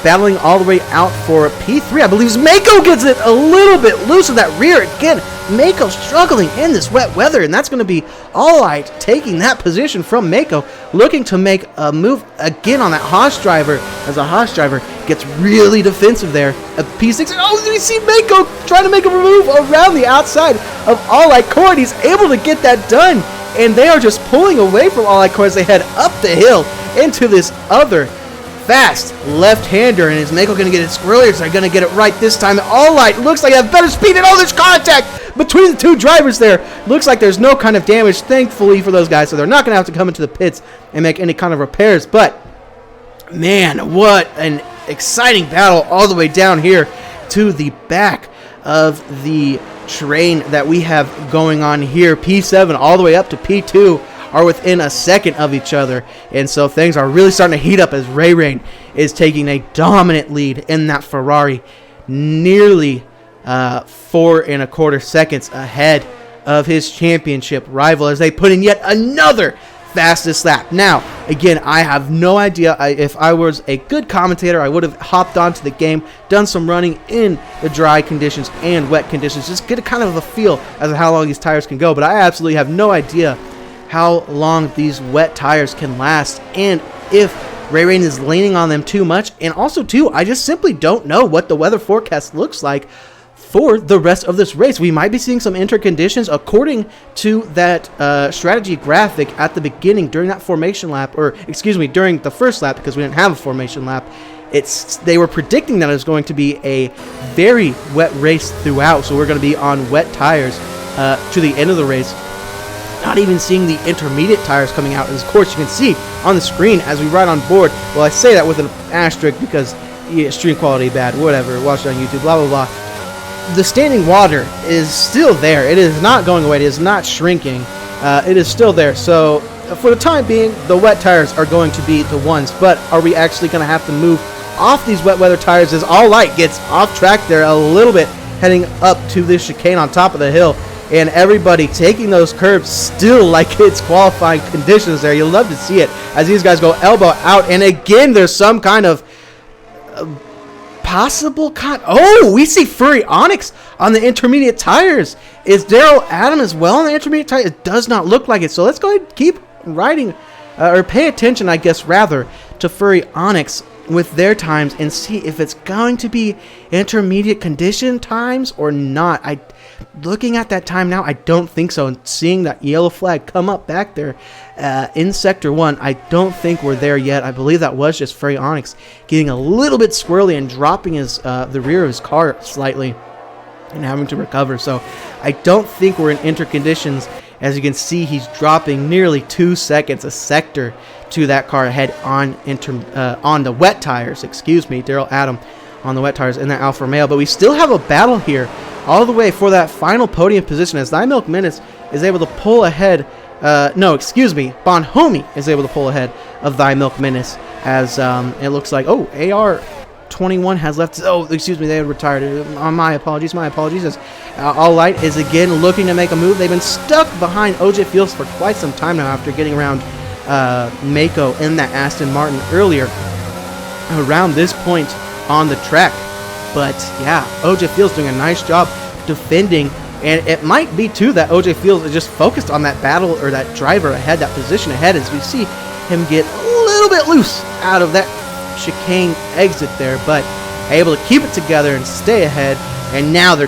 battling all the way out for P3. I believe Mako gets it a little bit loose of that rear. Again, Mako struggling in this wet weather, and that's going to be All Light taking that position from Mako, looking to make a move again on that Haas driver, as a Haas driver gets really defensive there at P6. Oh, do we see Mako trying to make a move around the outside of All Light Core, and he's able to get that done, and they are just pulling away from All Light Core as they head up the hill into this other fast left-hander. And is Mako going to get it squirrely, or is they going to get it right this time? All Light looks like they have better speed, and all this contact between the two drivers there. Looks like there's no kind of damage, thankfully, for those guys, so they're not going to have to come into the pits and make any kind of repairs. But man, what an exciting battle all the way down here to the back of the train that we have going on here. P7 all the way up to P2 are within a second of each other, and so things are really starting to heat up as Ray Rain is taking a dominant lead in that Ferrari, nearly 4.25 seconds ahead of his championship rival, as they put in yet another fastest lap. Now, again, I have no idea. If I was a good commentator, I would have hopped onto the game, done some running in the dry conditions and wet conditions, just get a kind of a feel as to how long these tires can go. But I absolutely have no idea how long these wet tires can last, and if Ray Rain is leaning on them too much. And also, too, I just simply don't know what the weather forecast looks like for the rest of this race. We might be seeing some interconditions according to that strategy graphic at the beginning during that formation lap, or excuse me, during the first lap, because we didn't have a formation lap. They were predicting that it was going to be a very wet race throughout, so we're going to be on wet tires to the end of the race. Not even seeing the intermediate tires coming out, as of course you can see on the screen as we ride on board. Well, I say that with an asterisk because stream quality bad, whatever, watch it on YouTube, blah blah blah. The standing water is still there. It is not going away. It is not shrinking. It is still there. So for the time being, the wet tires are going to be the ones. But are we actually going to have to move off these wet weather tires as All Light gets off track there a little bit, heading up to this chicane on top of the hill, and everybody taking those curbs still like it's qualifying conditions there. You'll love to see it as these guys go elbow out, and again there's some kind of possible cut. Oh, we see Furry Onyx on the intermediate tires. Is Daryl Adam as well on the intermediate tires? It does not look like it. So let's go ahead and keep riding, or pay attention, I guess, rather, to Furry Onyx with their times and see if it's going to be intermediate condition times or not. Looking at that time now, I don't think so. And seeing that yellow flag come up back there in Sector 1, I don't think we're there yet. I believe that was just Furry Onyx getting a little bit squirrely and dropping the rear of his car slightly and having to recover. So I don't think we're in interconditions. As you can see, he's dropping nearly 2 seconds a sector to that car ahead on the wet tires. Excuse me, Daryl Adam on the wet tires in that Alfa Romeo. But we still have a battle here all the way for that final podium position as Thy Milk Menace is able to pull ahead. No, excuse me, Bon Homie is able to pull ahead of Thy Milk Menace as it looks like, oh, AR21 has left. Oh, excuse me, they had retired. My apologies. As All Light is again looking to make a move. They've been stuck behind OJ Fields for quite some time now after getting around Mako in that Aston Martin earlier around this point on the track. But yeah, OJ Fields doing a nice job defending, and it might be too that OJ Fields is just focused on that battle, or that driver ahead, that position ahead, as we see him get a little bit loose out of that chicane exit there, but able to keep it together and stay ahead. And now they're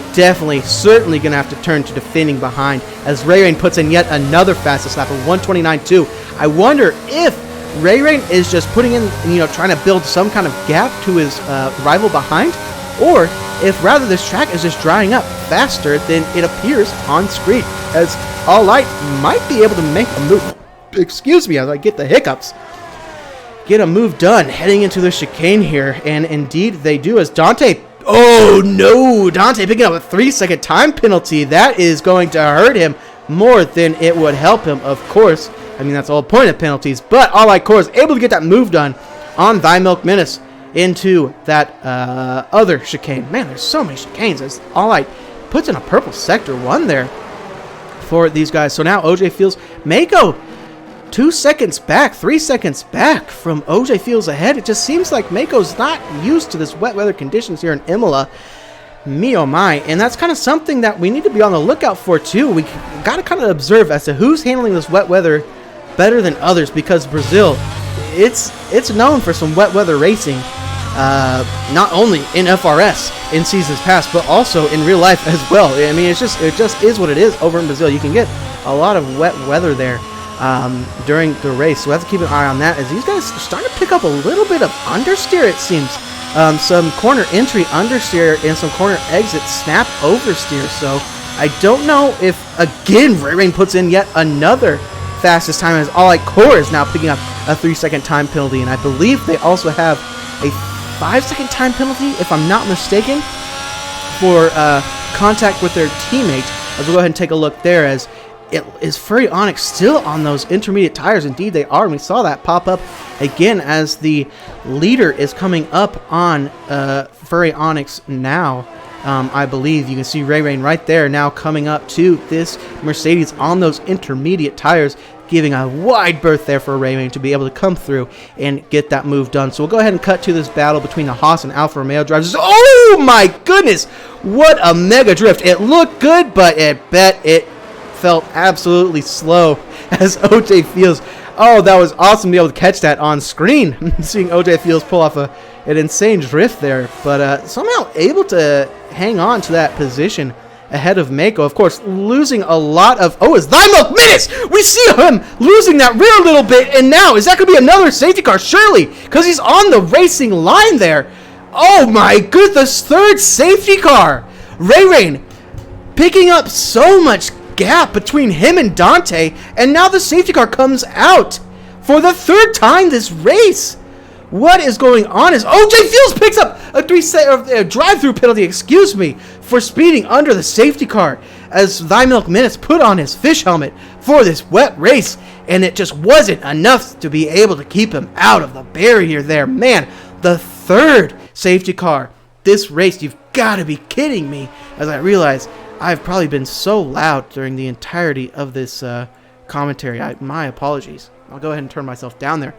certainly going to have to turn to defending behind as Ray Rain puts in yet another fastest lap of 1:29.2. I wonder if Ray Rain is just putting in, trying to build some kind of gap to his rival behind, or if rather this track is just drying up faster than it appears on screen, as All Light might be able to make a move. Excuse me, as I get the hiccups. Get a move done heading into the chicane here, and indeed they do, as Dante. Oh no, Dante picking up a 3-second time penalty. That is going to hurt him more than it would help him, of course. I mean, that's the whole point of penalties, but All Light Core is able to get that move done on Thy Milk Menace into that other chicane. Man, there's so many chicanes as All Light puts in a purple sector 1 there for these guys. So now OJ Fields, Mako 2 seconds back, 3 seconds back from OJ Fields ahead. It just seems like Mako's not used to this wet weather conditions here in Imola. Me oh my, and that's kind of something that we need to be on the lookout for too. We got to kind of observe as to who's handling this wet weather better than others, because Brazil, it's known for some wet weather racing, not only in FRS in seasons past, but also in real life as well. I mean, it just is what it is over in Brazil. You can get a lot of wet weather there during the race, so we have to keep an eye on that, as these guys are starting to pick up a little bit of understeer, it seems. Some corner entry understeer and some corner exit snap oversteer. So I don't know if, again, Ray Rain puts in yet another fastest time, as All Light Core is now picking up a 3-second time penalty, and I believe they also have a 5-second time penalty, if I'm not mistaken, for contact with their teammate. As we'll go ahead and take a look there, as is Furry Onyx still on those intermediate tires? Indeed they are, and we saw that pop up again as the leader is coming up on Furry Onyx now. I believe you can see Ray Rain right there now coming up to this Mercedes on those intermediate tires, giving a wide berth there for Ray Rain to be able to come through and get that move done. So we'll go ahead and cut to this battle between the Haas and Alfa Romeo drivers. Oh my goodness, what a mega drift. It looked good, but it felt absolutely slow as OJ Fields. Oh, that was awesome to be able to catch that on screen. Seeing OJ Fields pull off an insane drift there, but somehow able to hang on to that position ahead of Mako. Of course, losing a lot of... Oh, it's Thy minutes! We see him losing that rear a little bit, and now, is that going to be another safety car? Surely, because he's on the racing line there. Oh my goodness, third safety car. Ray Rain picking up so much gap between him and Dante, and now the safety car comes out for the third time this race. What is going on? Is OJ Fields picks up a drive-through penalty, excuse me, for speeding under the safety car as Thy Minutes put on his fish helmet for this wet race, and it just wasn't enough to be able to keep him out of the barrier there. Man, the third safety car this race, you've got to be kidding me, as I realize I've probably been so loud during the entirety of this commentary. My apologies. I'll go ahead and turn myself down there.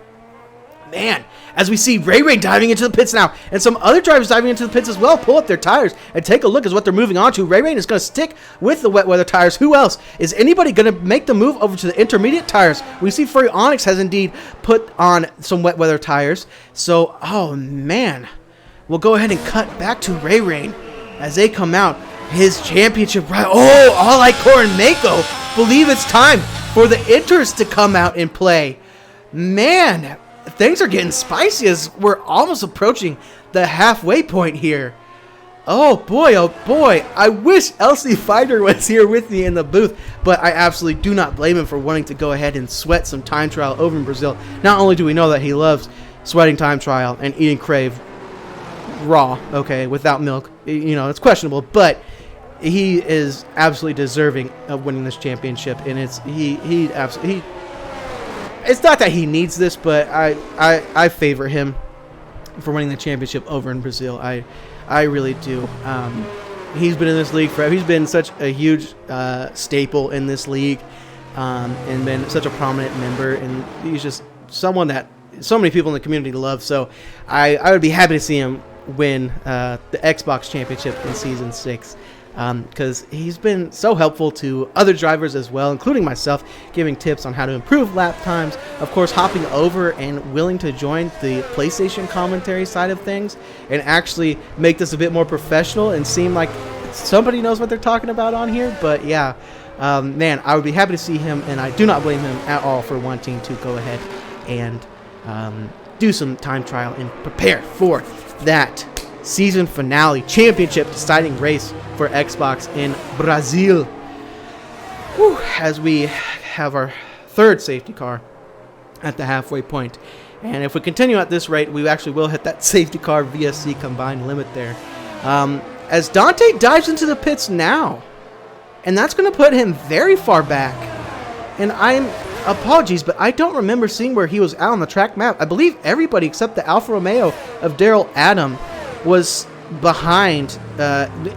Man, as we see Ray Ray diving into the pits now, and some other drivers diving into the pits as well, pull up their tires and take a look at what they're moving on to. Ray Ray is going to stick with the wet weather tires. Who else? Is anybody going to make the move over to the intermediate tires? We see Furry Onyx has indeed put on some wet weather tires. So, oh man, we'll go ahead and cut back to Ray Ray as they come out. His championship ride. Oh, All I Core and Mako believe it's time for the Inters to come out and play. Man, things are getting spicy as we're almost approaching the halfway point here. Oh boy, I wish LC Fighter was here with me in the booth, but I absolutely do not blame him for wanting to go ahead and sweat some time trial over in Brazil. Not only do we know that he loves sweating time trial and eating crave raw, okay, without milk, you know, it's questionable, but he is absolutely deserving of winning this championship, and it's not that he needs this, but I favor him for winning the championship over in Brazil. I really do. He's been in this league forever. He's been such a huge staple in this league, and been such a prominent member, and he's just someone that so many people in the community love. So I would be happy to see him win the Xbox championship in Season 6. Because he's been so helpful to other drivers as well, including myself, giving tips on how to improve lap times, of course hopping over and willing to join the PlayStation commentary side of things and actually make this a bit more professional and seem like somebody knows what they're talking about on here. But yeah, man, I would be happy to see him, and I do not blame him at all for wanting to go ahead and do some time trial and prepare for that season finale championship deciding race for Xbox in Brazil. Whew, as we have our third safety car at the halfway point. And if we continue at this rate, we actually will hit that safety car VSC combined limit there. As Dante dives into the pits now, and that's going to put him very far back. And apologies, but I don't remember seeing where he was out on the track map. I believe everybody except the Alfa Romeo of Daryl Adam was behind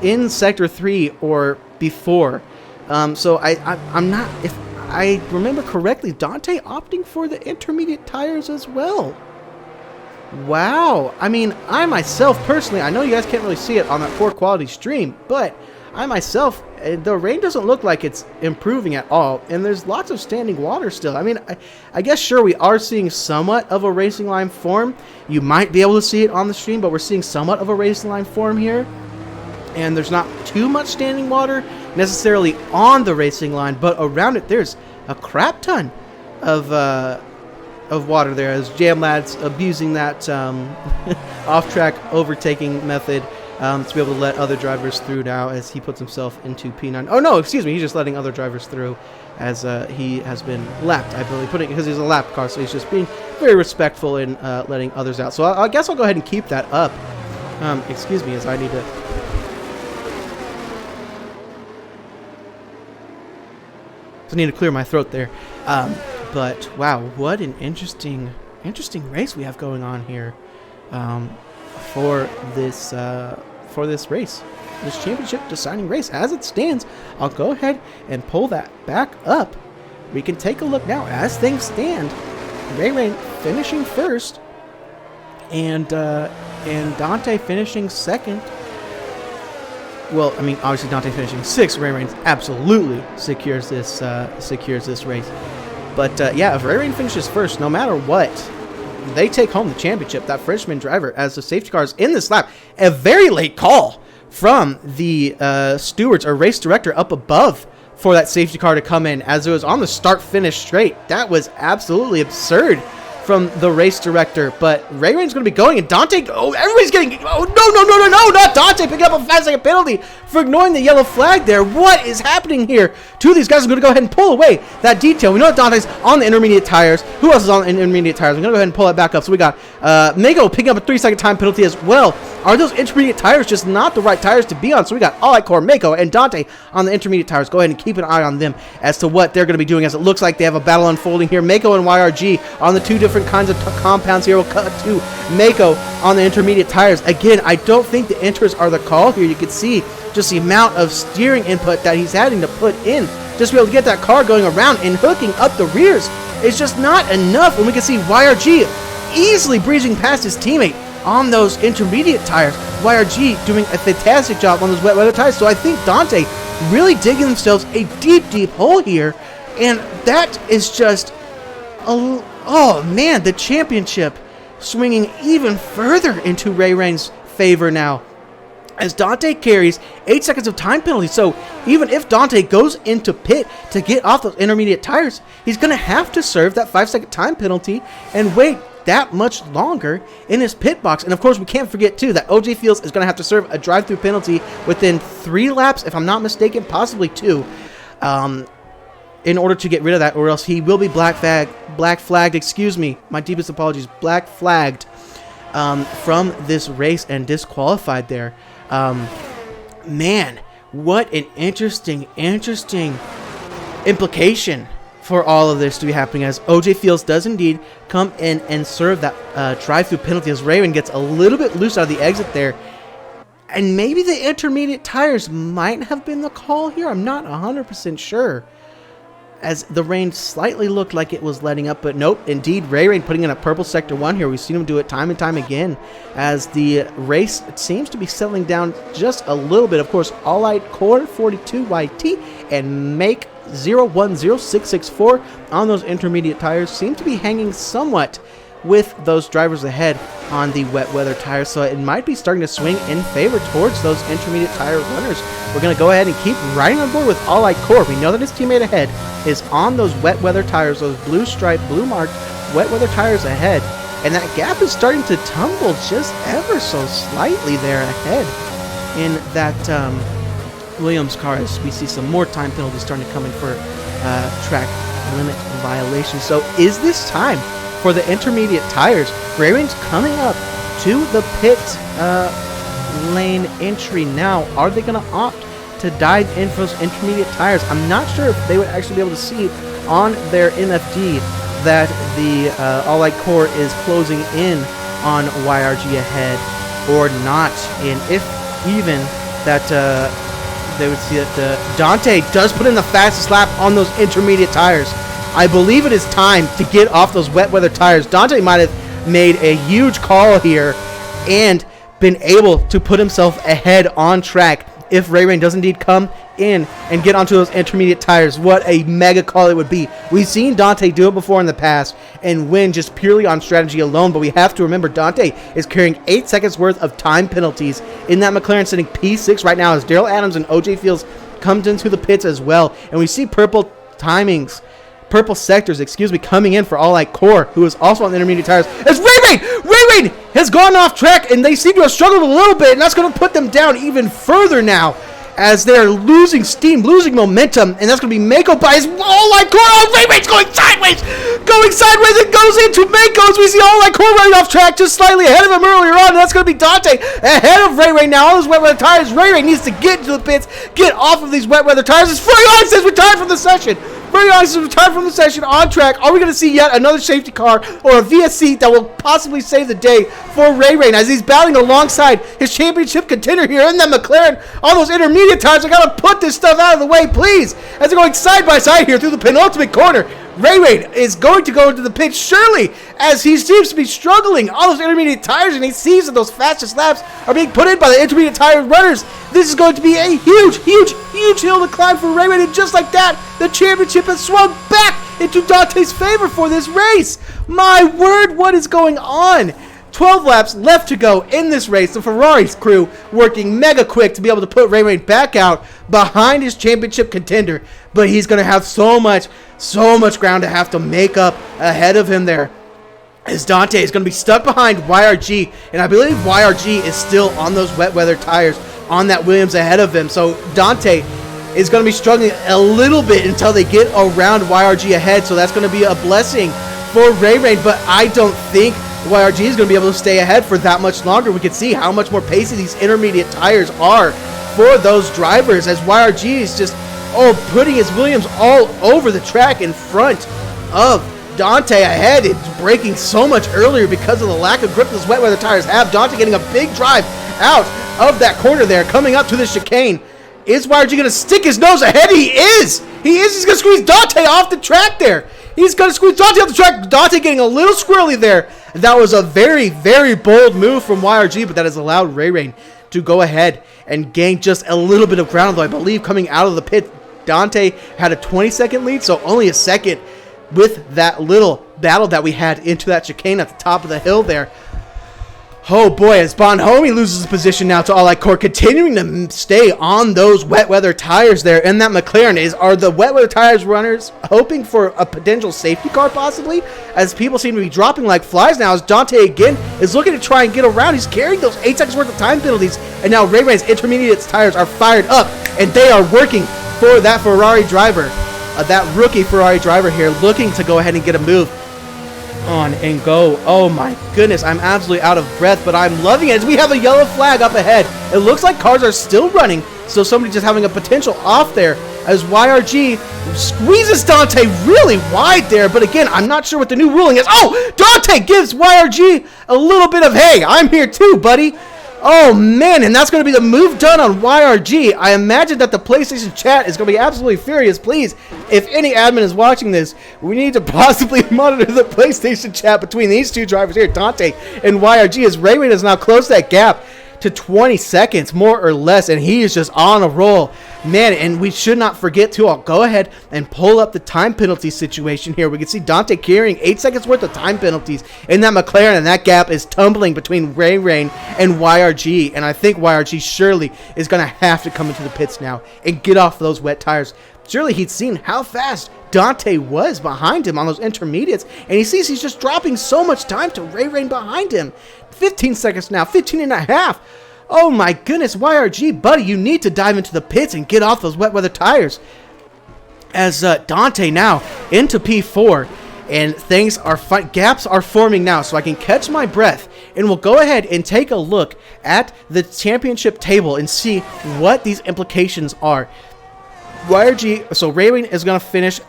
in Sector 3 or before. So I'm not, if I remember correctly, Dante opting for the intermediate tires as well. Wow. I mean, I myself personally, I know you guys can't really see it on that poor quality stream, but I myself, the rain doesn't look like it's improving at all, and there's lots of standing water still. I mean, I guess sure we are seeing somewhat of a racing line form. You might be able to see it on the stream, but we're seeing somewhat of a racing line form here, and there's not too much standing water necessarily on the racing line, but around it there's a crap ton of water there as Jam Lad's abusing that off-track overtaking method. To be able to let other drivers through now as he puts himself into P9. Oh, no, excuse me. He's just letting other drivers through as he has been lapped, I believe, because he's a lap car, so he's just being very respectful in letting others out. So I guess I'll go ahead and keep that up. Excuse me, as I need to... I need to clear my throat there. But, wow, what an interesting race we have going on here. For this race, this championship deciding race. As it stands, I'll go ahead and pull that back up. We can take a look now as things stand. Ray Ray finishing first, and Dante finishing second. Well, I mean, obviously Dante finishing sixth. Ray Ray absolutely secures this race. But yeah, if Ray Ray finishes first, no matter what, they take home the championship. That Frenchman driver, as the safety car is in this lap. A very late call from the stewards or race director up above for that safety car to come in, as it was on the start-finish straight. That was absolutely absurd from the race director, but Ray Rain's going to be going, and Dante, everybody's getting, no, not Dante picking up a 5-second penalty for ignoring the yellow flag there. What is happening here? Two of these guys are going to go ahead and pull away that detail. We know that Dante's on the intermediate tires. Who else is on the intermediate tires? I'm going to go ahead and pull that back up. So we got Mako picking up a 3-second time penalty as well. Are those intermediate tires just not the right tires to be on? So we got All Out Core, Mako, and Dante on the intermediate tires. Go ahead and keep an eye on them as to what they're going to be doing, as it looks like they have a battle unfolding here. Mako and YRG on the two different kinds of compounds here. We'll cut to Mako on the intermediate tires. Again, I don't think the inters are the call here. You can see just the amount of steering input that he's having to put in just to be able to get that car going around and hooking up the rears. It's just not enough, and we can see YRG easily breezing past his teammate on those intermediate tires. YRG doing a fantastic job on those wet weather tires. So I think Dante really digging themselves a deep hole here, and that is just oh man, the championship swinging even further into Ray Rain's favor now, as Dante carries 8 seconds of time penalty. So even if Dante goes into pit to get off those intermediate tires, he's going to have to serve that 5-second time penalty and wait that much longer in his pit box. And of course, we can't forget too that OJ Fields is going to have to serve a drive-through penalty within 3 laps, if I'm not mistaken, possibly 2, in order to get rid of that, or else he will be black flagged, excuse me, my deepest apologies, black flagged from this race and disqualified there. Man, what an interesting implication for all of this to be happening, as OJ Fields does indeed come in and serve that drive-through penalty, as Ray Rain gets a little bit loose out of the exit there. And maybe the intermediate tires might have been the call here. I'm not 100% sure, as the rain slightly looked like it was letting up, but nope, indeed, Ray Rain putting in a purple sector 1 here. We've seen him do it time and time again, as the race seems to be settling down just a little bit. Of course, All Out Core 42 YT and Make 010664 on those intermediate tires seem to be hanging somewhat with those drivers ahead on the wet weather tires, so it might be starting to swing in favor towards those intermediate tire runners. We're going to go ahead and keep riding on board with All Out Core. We know that his teammate ahead is on those wet weather tires, those blue stripe, blue marked wet weather tires ahead, and that gap is starting to tumble just ever so slightly there ahead in that Williams car, as we see some more time penalties starting to come in for track limit violations. So is this time for the intermediate tires? Ray Rain's coming up to the pit lane entry now. Are they going to opt to dive in for those intermediate tires? I'm not sure if they would actually be able to see on their NFD that the All Out Core is closing in on YRG ahead or not, and if even that they would see that Dante does put in the fastest lap on those intermediate tires. I believe it is time to get off those wet weather tires. Dante might have made a huge call here and been able to put himself ahead on track if Ray Rain does indeed come in and get onto those intermediate tires. What a mega call it would be. We've seen Dante do it before in the past and win just purely on strategy alone, but we have to remember Dante is carrying 8 seconds worth of time penalties in that McLaren, sitting P6 right now, as Daryl Adams and OJ Fields comes into the pits as well. And we see purple sectors, coming in for All Out Core, who is also on the intermediate tires. As Ray Rain has gone off track, and they seem to have struggled a little bit, and that's going to put them down even further now, as they're losing steam, losing momentum, and that's going to be Mako by his All Out Core. Oh, Ray Rain's going sideways, it goes into Mako, as we see All Out Core running off track just slightly ahead of him earlier on, and that's going to be Dante ahead of Ray Rain now. All those wet weather tires, Ray Rain needs to get into the pits, get off of these wet weather tires. As Furion says retired from the session. Furion retired from the session on track. Are we going to see yet another safety car or a VSC that will possibly save the day for Ray Rain, as he's battling alongside his championship contender here in that McLaren on those intermediate tires? I got to put this stuff out of the way, please, as they're going side by side here through the penultimate corner. Ray Rain is going to go into the pit, surely, as he seems to be struggling on those intermediate tires, and he sees that those fastest laps are being put in by the intermediate tire runners. This is going to be a huge hill to climb for Ray Rain, and just like that, the championship has swung back into Dante's favor for this race. My word, what is going on? 12 laps left to go in this race. The Ferrari's crew working mega quick to be able to put Ray Rain back out behind his championship contender. But he's going to have so much ground to have to make up ahead of him there, as Dante is going to be stuck behind YRG. And I believe YRG is still on those wet weather tires on that Williams ahead of him. So Dante is going to be struggling a little bit until they get around YRG ahead. So that's going to be a blessing for Ray Rain. But I don't think YRG is going to be able to stay ahead for that much longer. We can see how much more pacey these intermediate tires are for those drivers, as YRG is just putting his Williams all over the track in front of Dante ahead. It's braking so much earlier because of the lack of grip those wet weather tires have. Dante getting a big drive out of that corner there, coming up to the chicane. Is YRG going to stick his nose ahead? He is! He's going to squeeze Dante off the track there. He's going to squeeze Dante off the track. Dante getting a little squirrely there. That was a very, very bold move from YRG, but that has allowed Ray Rain to go ahead and gain just a little bit of ground, though I believe coming out of the pit, Dante had a 20-second lead, so only a second with that little battle that we had into that chicane at the top of the hill there. Oh boy, as Bonhomme loses his position now to All Core, continuing to stay on those wet weather tires there. And that McLaren are the wet weather tires runners hoping for a potential safety car possibly, as people seem to be dropping like flies now, as Dante again is looking to try and get around. He's carrying those 8 seconds worth of time penalties, and now Ray Rain's intermediate tires are fired up, and they are working for that Ferrari driver, that rookie Ferrari driver here, looking to go ahead and get a move on and go. Oh my goodness, I'm absolutely out of breath, but I'm loving it as we have a yellow flag up ahead. It looks like cars are still running, so somebody just having a potential off there, as YRG squeezes Dante really wide there. But again, I'm not sure what the new ruling is. Oh, Dante gives YRG a little bit of, hey, I'm here too, buddy. Oh man, and that's going to be the move done on YRG. I imagine that the PlayStation chat is going to be absolutely furious. Please, if any admin is watching this, we need to possibly monitor the PlayStation chat between these two drivers here, Dante and YRG, as Ray Rain has now closed that gap to 20 seconds, more or less, and he is just on a roll. Man, and we should not forget to, I'll go ahead and pull up the time penalty situation here. We can see Dante carrying 8 seconds worth of time penalties in that McLaren, and that gap is tumbling between Ray Rain and YRG, and I think YRG surely is going to have to come into the pits now and get off those wet tires. Surely he'd seen how fast Dante was behind him on those intermediates, and he sees he's just dropping so much time to Ray Rain behind him. 15 seconds now, 15 and a half. Oh my goodness, YRG, buddy, you need to dive into the pits and get off those wet weather tires. As Dante now into P4, and things are gaps are forming now, so I can catch my breath, and we'll go ahead and take a look at the championship table and see what these implications are. YRG, so Ray Rain is going to finish,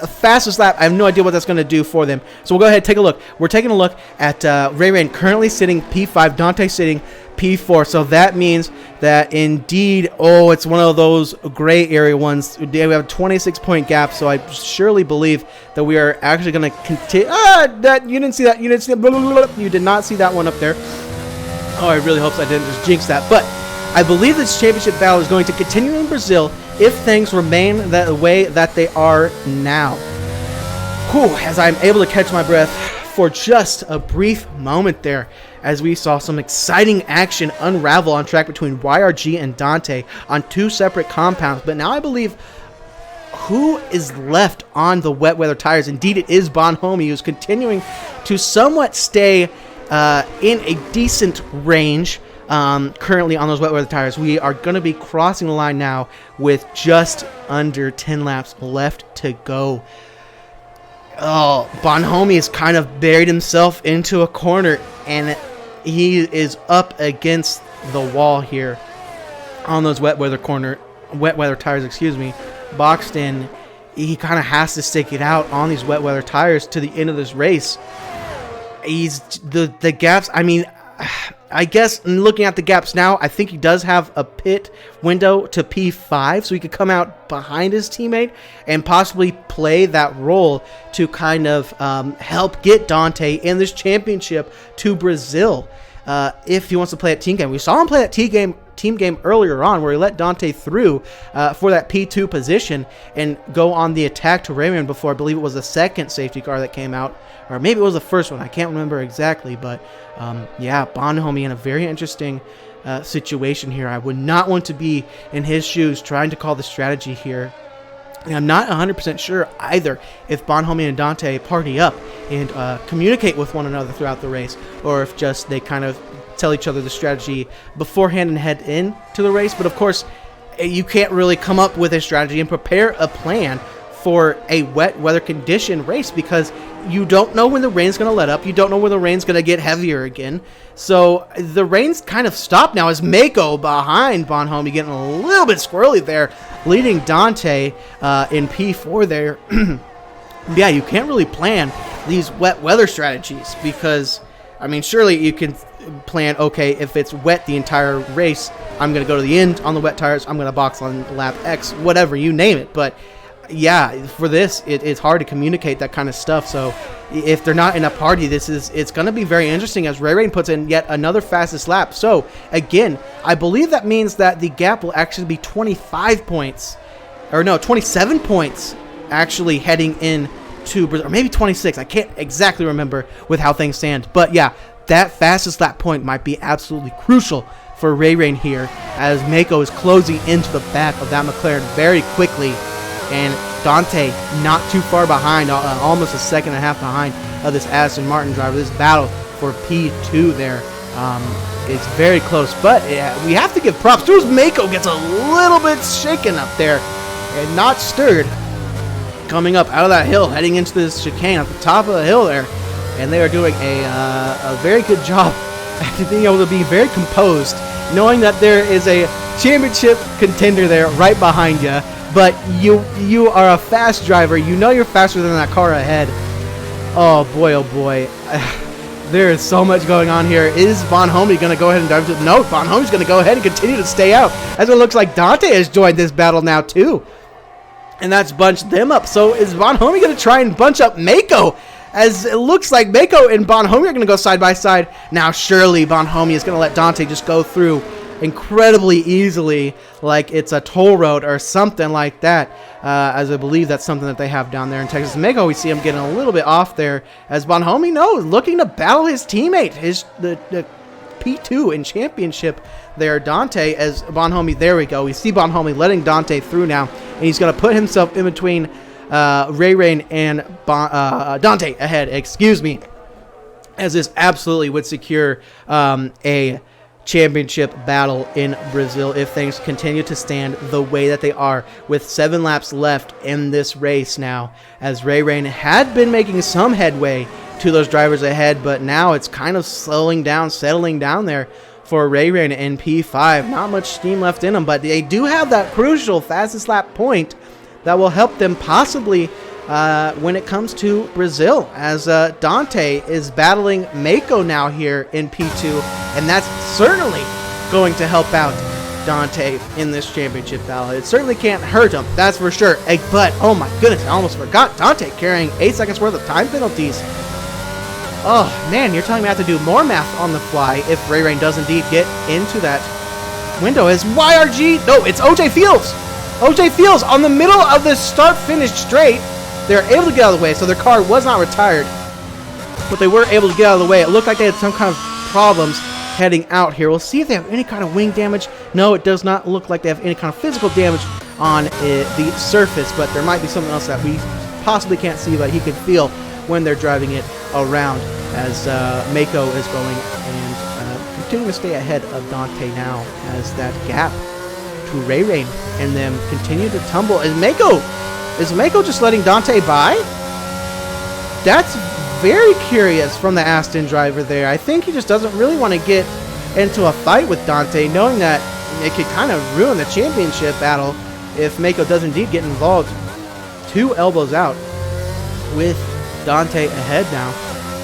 a fastest lap. I have no idea what that's going to do for them. So we'll go ahead and take a look. We're taking a look at Ray Rain currently sitting P5, Dante sitting P4. So that means that indeed, it's one of those gray area ones. We have a 26-point gap, so I surely believe that we are actually going to continue. You didn't see that. You didn't see that. You did not see that one up there. Oh, I really hope I didn't just jinx that. But I believe this championship battle is going to continue in Brazil if things remain the way that they are now. As I'm able to catch my breath for just a brief moment there, as we saw some exciting action unravel on track between YRG and Dante on two separate compounds. But now I believe who is left on the wet weather tires. Indeed, it is Bonhomme, who's continuing to somewhat stay in a decent range. Currently on those wet weather tires. We are going to be crossing the line now with just under 10 laps left to go. Bonhomme has kind of buried himself into a corner, and he is up against the wall here on those wet weather tires, boxed in. He kind of has to stick it out on these wet weather tires to the end of this race. He's the gaps, I guess looking at the gaps now, I think he does have a pit window to P5, so he could come out behind his teammate and possibly play that role to kind of help get Dante in this championship to Brazil if he wants to play at team game. We saw him play at team game team game earlier on where he let Dante through for that P2 position and go on the attack to Rayman before, I believe it was the second safety car that came out, or maybe it was the first one. I can't remember exactly, but yeah, Bonhomie in a very interesting situation here. I would not want to be in his shoes trying to call the strategy here. And I'm not 100% sure either if Bonhomie and Dante party up and communicate with one another throughout the race, or if just they kind of tell each other the strategy beforehand and head into the race. But of course, you can't really come up with a strategy and prepare a plan for a wet weather condition race because you don't know when the rain's going to let up. You don't know when the rain's going to get heavier again. So the rain's kind of stopped now as Mako behind Bonhomie getting a little bit squirrely there, leading Dante in P4 there. Yeah, you can't really plan these wet weather strategies because, I mean, surely you can plan, okay, if it's wet the entire race, I'm going to go to the end on the wet tires, I'm going to box on lap X, whatever, you name it. But yeah, for this, it's hard to communicate that kind of stuff. So if they're not in a party, it's going to be very interesting as Ray Rain puts in yet another fastest lap. So again, I believe that means that the gap will actually be 25 points, or no, 27 points actually heading in to Brazil, or maybe 26. I can't exactly remember with how things stand. But yeah, that fastest lap point might be absolutely crucial for Ray Rain here as Mako is closing into the back of that McLaren very quickly. And Dante not too far behind, almost a second and a half behind of this Aston Martin driver. This battle for P2 there is very close. But we have to give props. There's Mako gets a little bit shaken up there and not stirred. Coming up out of that hill, heading into this chicane at the top of the hill there. And they are doing a very good job at being able to be very composed, knowing that there is a championship contender there right behind you. But you are a fast driver. You know you're faster than that car ahead. Oh boy, there is so much going on here. Is Bonhomie going to go ahead and dive to? No, Bonhomie's going to go ahead and continue to stay out, as it looks like Dante has joined this battle now too, and that's bunched them up. So is Bonhomie going to try and bunch up Mako? As it looks like Mako and Bonhomie are going to go side by side. Now surely Bonhomie is going to let Dante just go through incredibly easily like it's a toll road or something like that, as I believe that's something that they have down there in Texas. Mako, we see him getting a little bit off there as Bonhomie looking to battle his teammate, the P2 in championship there, Dante, as Bonhomie, there we go, we see Bonhomie letting Dante through now, and he's going to put himself in between Ray Rain and Dante ahead, excuse me, as this absolutely would secure a championship battle in Brazil if things continue to stand the way that they are, with 7 laps left in this race now, as Ray Rain had been making some headway to those drivers ahead, but now it's kind of slowing down, settling down there for Ray Rain in P5. Not much steam left in them, but they do have that crucial fastest lap point that will help them possibly when it comes to Brazil, as Dante is battling Mako now here in P2, and that's certainly going to help out Dante in this championship battle. It certainly can't hurt him, that's for sure. But oh my goodness, I almost forgot Dante carrying 8 seconds worth of time penalties. Oh man, you're telling me I have to do more math on the fly if Ray Rain does indeed get into that window. As YRG, no, it's OJ Fields. OJ Fields on the middle of this start-finish straight. They're able to get out of the way, so their car was not retired, but they were able to get out of the way. It looked like they had some kind of problems heading out here. We'll see if they have any kind of wing damage. No, it does not look like they have any kind of physical damage on the surface, but there might be something else that we possibly can't see, but he can feel when they're driving it around, as Mako is going and continuing to stay ahead of Dante now, as that gap to Ray Rain and them continue to tumble. Is Mako just letting Dante by? That's very curious from the Aston driver there. I think he just doesn't really want to get into a fight with Dante, knowing that it could kind of ruin the championship battle if Mako does indeed get involved. 2 elbows out with Dante ahead now.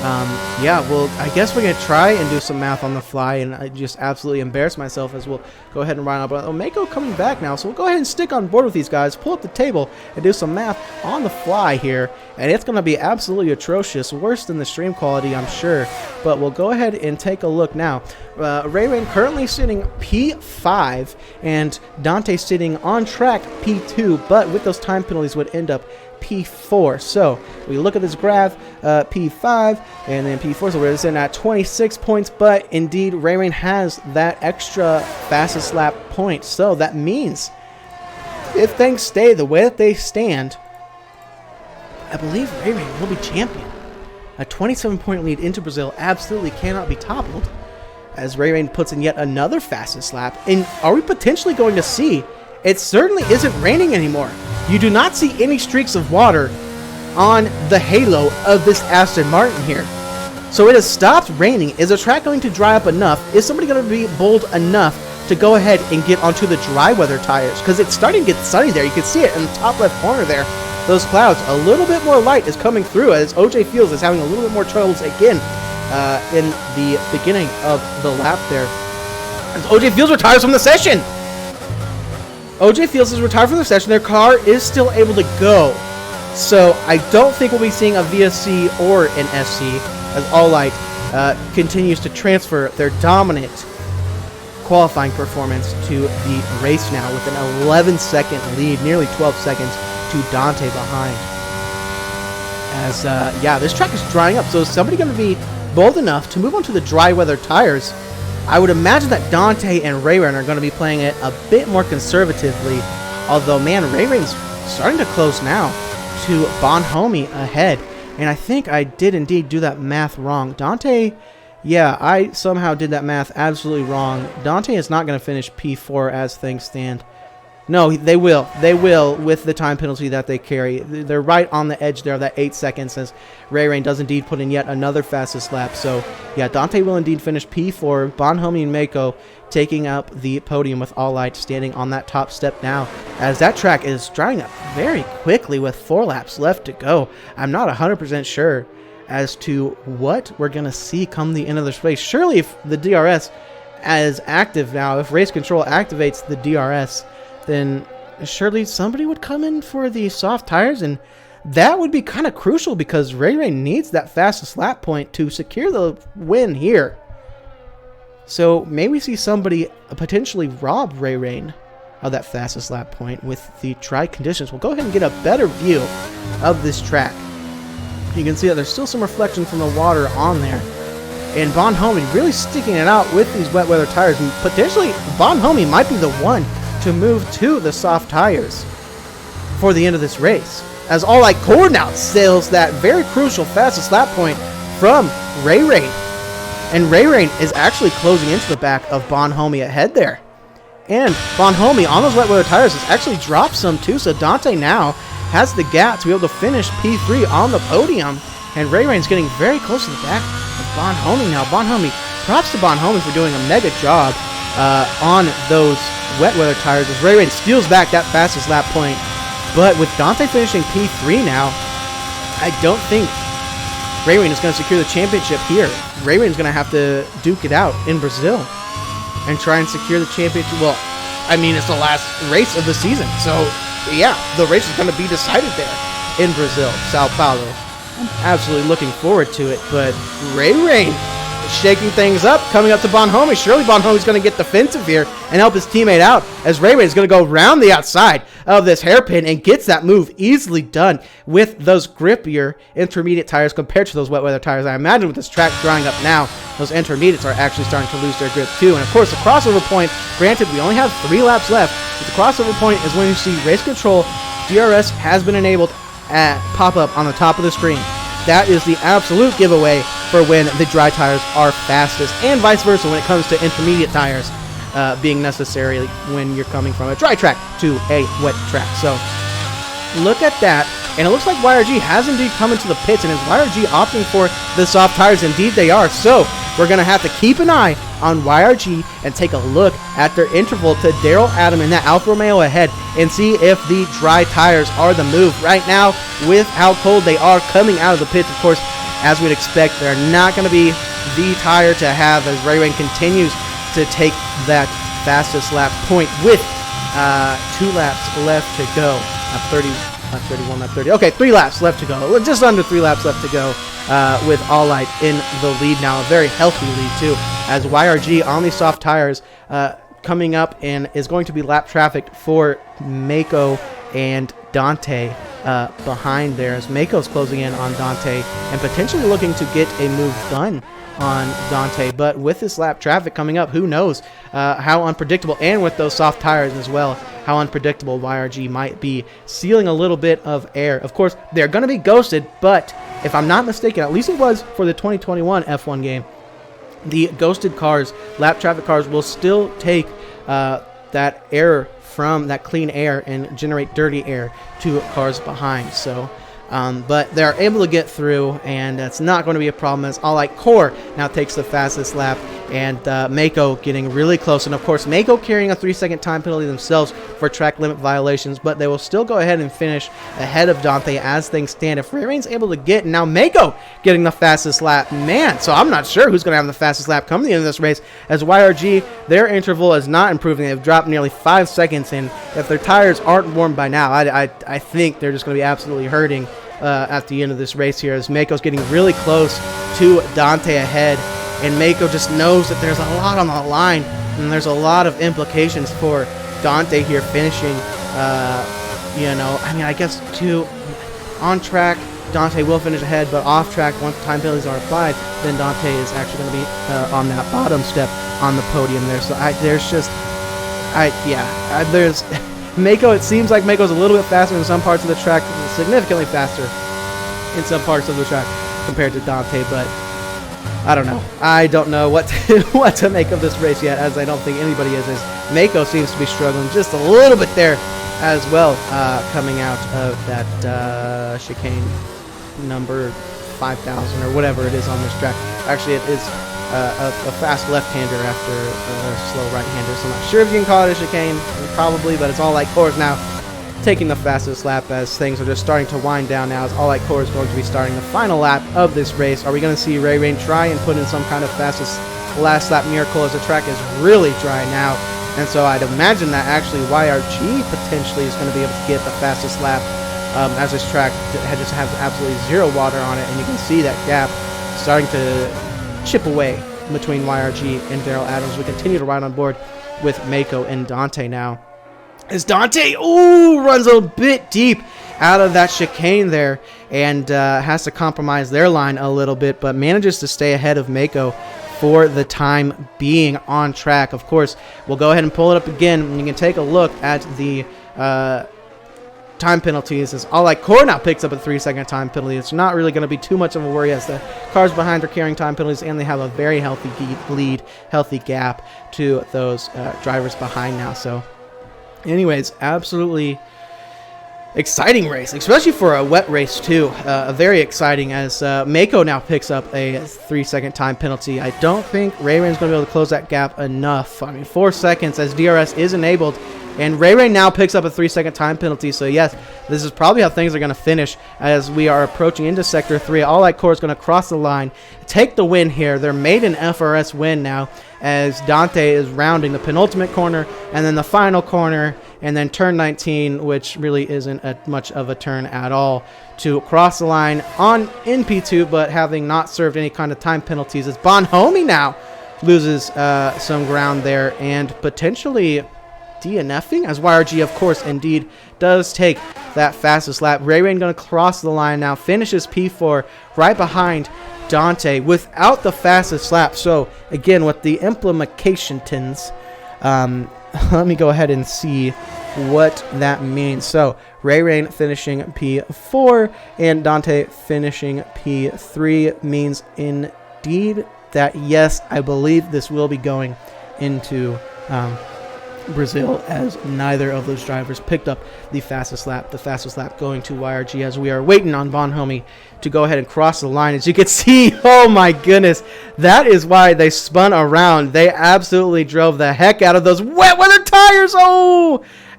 Yeah, well, I guess we're going to try and do some math on the fly, and I just absolutely embarrass myself as we'll go ahead and run up. Mako coming back now, so we'll go ahead and stick on board with these guys, pull up the table, and do some math on the fly here, and it's going to be absolutely atrocious, worse than the stream quality, I'm sure, but we'll go ahead and take a look now. Rain currently sitting P5, and Dante sitting on track P2, but with those time penalties would end up P4. So we look at this graph, P5 and then P4, so we're sitting at 26 points, but indeed Rain has that extra fastest lap point. So that means if things stay the way that they stand, I believe Rain will be champion. A 27-point lead into Brazil absolutely cannot be toppled, as Rain puts in yet another fastest lap. And are we potentially going to see, it certainly isn't raining anymore. You do not see any streaks of water on the halo of this Aston Martin here. So it has stopped raining. Is the track going to dry up enough? Is somebody going to be bold enough to go ahead and get onto the dry weather tires? Because it's starting to get sunny there. You can see it in the top left corner there. Those clouds, a little bit more light is coming through as OJ Fields is having a little bit more troubles again in the beginning of the lap there. As OJ Fields retires from the session. OJ Fields is retired from the session. Their car is still able to go. So I don't think we'll be seeing a VSC or an SC as All Light continues to transfer their dominant qualifying performance to the race now with an 11-second lead, nearly 12 seconds to Dante behind. As, yeah, this track is drying up. So is somebody going to be bold enough to move on to the dry weather tires? I would imagine that Dante and Rain are going to be playing it a bit more conservatively. Although, man, Rain's starting to close now to Bonhomme ahead. And I think I did indeed do that math wrong. Dante, yeah, I somehow did that math absolutely wrong. Dante is not going to finish P4 as things stand. No, they will. They will with the time penalty that they carry. They're right on the edge there of that 8 seconds as Rain does indeed put in yet another fastest lap. So, yeah, Dante will indeed finish P4. Bonhomme and Mako taking up the podium with All Light standing on that top step now as that track is drying up very quickly with 4 laps left to go. I'm not 100% sure as to what we're going to see come the end of this race. Surely if the DRS is active now, if race control activates the DRS, then surely somebody would come in for the soft tires, and that would be kind of crucial because Rain needs that fastest lap point to secure the win here. So maybe we see somebody potentially rob Rain of that fastest lap point with the dry conditions. We'll go ahead and get a better view of this track. You can see that there's still some reflection from the water on there. And Bonhomme really sticking it out with these wet weather tires, and potentially Bonhomme might be the one to move to the soft tires for the end of this race, as All Light Cord now sails that very crucial fastest lap point from Rain. And Rain is actually closing into the back of Bonhomme ahead there. And Bonhomme on those wet weather tires has actually dropped some too, so Dante now has the gap to be able to finish P3 on the podium. And Rain's getting very close to the back of Bonhomme now. Bonhomme, props to Bonhomme for doing a mega job on those wet weather tires as Rain steals back that fastest lap point. But with Dante finishing P3 now, I don't think Rain is going to secure the championship here. Rain's going to have to duke it out in Brazil and try and secure the championship. Well, I mean, it's the last race of the season, so yeah, the race is going to be decided there in Brazil, Sao Paulo. I'm absolutely looking forward to it, but Rain shaking things up, coming up to Bonhomme. Surely Bonhomme's going to get defensive here and help his teammate out as Rain is going to go around the outside of this hairpin and gets that move easily done with those grippier intermediate tires compared to those wet weather tires. I imagine with this track drying up now, those intermediates are actually starting to lose their grip too. And of course, the crossover point, granted, we only have 3 laps left, but the crossover point is when you see race control, DRS has been enabled at pop-up on the top of the screen. That is the absolute giveaway for when the dry tires are fastest, and vice versa when it comes to intermediate tires being necessary when you're coming from a dry track to a wet track. So look at that, and it looks like YRG has indeed come into the pits, and is YRG opting for the soft tires? Indeed they are. So we're going to have to keep an eye on YRG and take a look at their interval to Daryl Adam in that Alfa Romeo ahead and see if the dry tires are the move. Right now, with how cold they are coming out of the pits, of course, as we'd expect. They're not going to be the tire to have as Ray Rain continues to take that fastest lap point with 2 laps left to go. 31, not 30. Okay, 3 laps left to go. Just under 3 laps left to go with All Light in the lead now. A very healthy lead, too, as YRG on these soft tires coming up and is going to be lap traffic for Mako and Dante behind there, as Mako's closing in on Dante and potentially looking to get a move done on Dante. But with this lap traffic coming up, who knows how unpredictable, and with those soft tires as well, how unpredictable YRG might be, stealing a little bit of air. Of course, they're going to be ghosted, but if I'm not mistaken, at least it was for the 2021 F1 game, the ghosted cars, lap traffic cars, will still take that air from that clean air and generate dirty air to cars behind. So but they're able to get through, and that's not going to be a problem, as All Light Core now takes the fastest lap, and Mako getting really close. And of course, Mako carrying a 3-second time penalty themselves for track limit violations, but they will still go ahead and finish ahead of Dante as things stand. If Ray Rain's able to get, and now Mako getting the fastest lap, man, so I'm not sure who's going to have the fastest lap come to the end of this race, as YRG, their interval is not improving. They've dropped nearly 5 seconds, and if their tires aren't warm by now, I think they're just going to be absolutely hurting at the end of this race here, as Mako's getting really close to Dante ahead, and Mako just knows that there's a lot on the line, and there's a lot of implications for Dante here finishing. I guess on track, Dante will finish ahead, but off track, once time penalties are applied, then Dante is actually going to be on that bottom step on the podium there. So there's Mako, it seems like Mako's a little bit faster in some parts of the track, significantly faster in some parts of the track compared to Dante, but I don't know. I don't know what to make of this race yet, as I don't think anybody is. As Mako seems to be struggling just a little bit there as well, coming out of that chicane number 5,000 or whatever it is on this track. Actually, it is a fast left-hander after a slow right-hander, so I'm not sure if you can call it a chicane, probably, but it's All Light Core now taking the fastest lap, as things are just starting to wind down now, as All Light Core is going to be starting the final lap of this race. Are we going to see Ray Rain try and put in some kind of fastest last lap miracle, as the track is really dry now? And so I'd imagine that actually YRG potentially is going to be able to get the fastest lap, as this track just has absolutely zero water on it, and you can see that gap starting to chip away between YRG and Daryl Adams. We continue to ride on board with Mako and Dante now, as Dante runs a bit deep out of that chicane there, and has to compromise their line a little bit, but manages to stay ahead of Mako for the time being on track. Of course, we'll go ahead and pull it up again, and you can take a look at the time penalties, as All Light Core now picks up a 3-second time penalty. It's not really going to be too much of a worry, as the cars behind are carrying time penalties, and they have a very healthy lead, healthy gap to those drivers behind now. So anyways, absolutely exciting race, especially for a wet race too. Very exciting, as Mako now picks up a 3-second time penalty. I don't think Ray Rain's going to be able to close that gap enough. I mean, 4 seconds as DRS is enabled, and Ray Rain now picks up a 3-second time penalty. So yes, this is probably how things are going to finish as we are approaching into Sector 3. All Light Core is going to cross the line, take the win here. Their maiden FRS win now, as Dante is rounding the penultimate corner, and then the final corner, and then turn 19, which really isn't much of a turn at all, to cross the line in P2, but having not served any kind of time penalties, as Bonhomie now loses some ground there, and potentially DNFing, as YRG, of course, indeed does take that fastest lap. Ray Rain going to cross the line now, finishes P4 right behind Dante without the fastest lap. So again, with the implications, let me go ahead and see what that means. So Ray Rain finishing P4 and Dante finishing P3 means indeed that, yes, I believe this will be going into Brazil, as neither of those drivers picked up the fastest lap. The fastest lap going to YRG, as we are waiting on Bonhomie to go ahead and cross the line. As you can see, oh my goodness, that is why they spun around. They absolutely drove the heck out of those wet weather tires.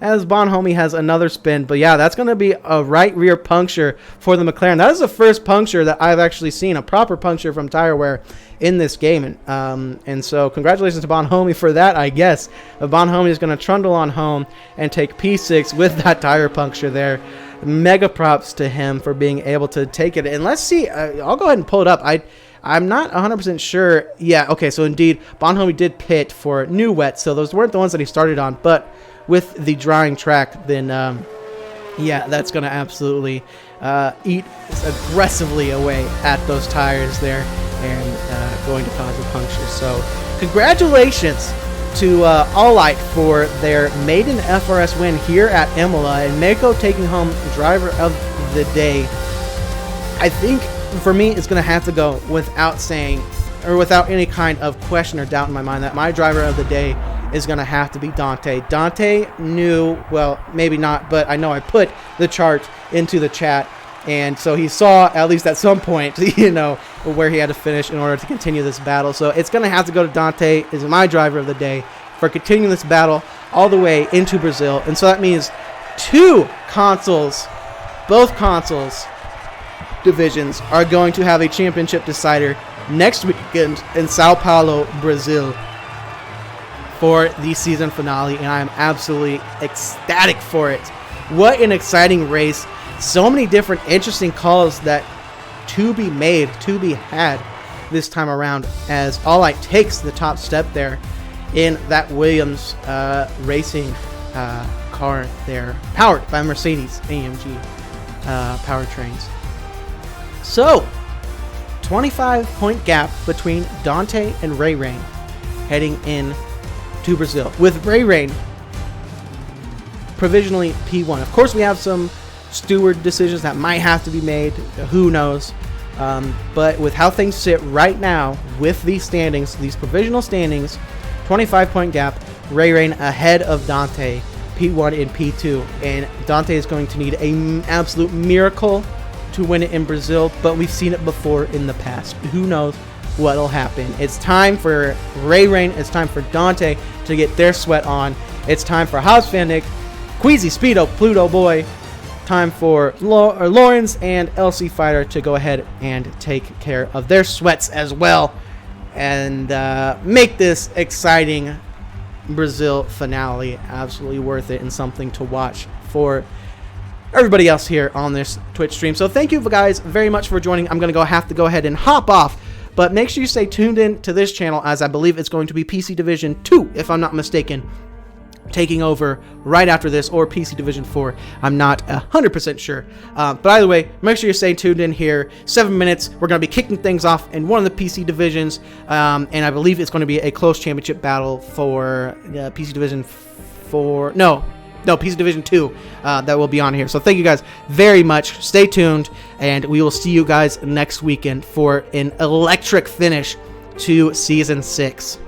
as Bonhomie has another spin. But yeah, that's going to be a right rear puncture for the McLaren. That is the first puncture that I've actually seen, a proper puncture from tire wear in this game. And so congratulations to Bonhomie for that, I guess. Bonhomie is going to trundle on home and take P6 with that tire puncture there. Mega props to him for being able to take it. And let's see, I'll go ahead and pull it up. I'm not 100% sure. Yeah, okay, so indeed, Bonhomie did pit for new wet, so those weren't the ones that he started on. But with the drying track, then, yeah, that's going to absolutely eat aggressively away at those tires there and going to cause a puncture. So congratulations to All Light for their maiden FRS win here at Imola, and Mako taking home driver of the day. I think for me it's going to have to go without saying, or without any kind of question or doubt in my mind, that my driver of the day is going to have to be Dante. Dante knew, well, maybe not, but I know I put the chart into the chat, and so he saw, at least at some point, you know, where he had to finish in order to continue this battle. So it's going to have to go to Dante, is my driver of the day, for continuing this battle all the way into Brazil. And so that means two consoles, both consoles divisions, are going to have a championship decider next weekend in Sao Paulo, Brazil, for the season finale. And I am absolutely ecstatic for it. What an exciting race. So many different interesting calls that to be made, to be had this time around, as All Light takes the top step there in that Williams racing car there, powered by Mercedes AMG powertrains. So 25-point gap between Dante and Ray Rain heading in to Brazil, with Ray Rain provisionally P1. Of course, we have some steward decisions that might have to be made, who knows, but with how things sit right now with these standings, these provisional standings, 25-point gap, Ray Rain ahead of Dante, P1 and P2, and Dante is going to need an absolute miracle to win it in Brazil, but we've seen it before in the past. Who knows what'll happen? It's time for Ray Rain, it's time for Dante to get their sweat on, it's time for Hobbs Van Dyck, Queasy Speedo, Pluto Boy, time for Lawrence and LC Fighter to go ahead and take care of their sweats as well and make this exciting Brazil finale absolutely worth it and something to watch for everybody else here on this Twitch stream. So thank you guys very much for joining. I'm going to have to go ahead and hop off, but make sure you stay tuned in to this channel, as I believe it's going to be PC Division 2, if I'm not mistaken, taking over right after this, or PC Division 4. I'm not 100% sure. But either way, make sure you stay tuned in here. 7 minutes. We're going to be kicking things off in one of the PC divisions. And I believe it's going to be a close championship battle for PC Division 4. No, PC Division 2 that will be on here. So thank you guys very much. Stay tuned. And we will see you guys next weekend for an electric finish to Season 6.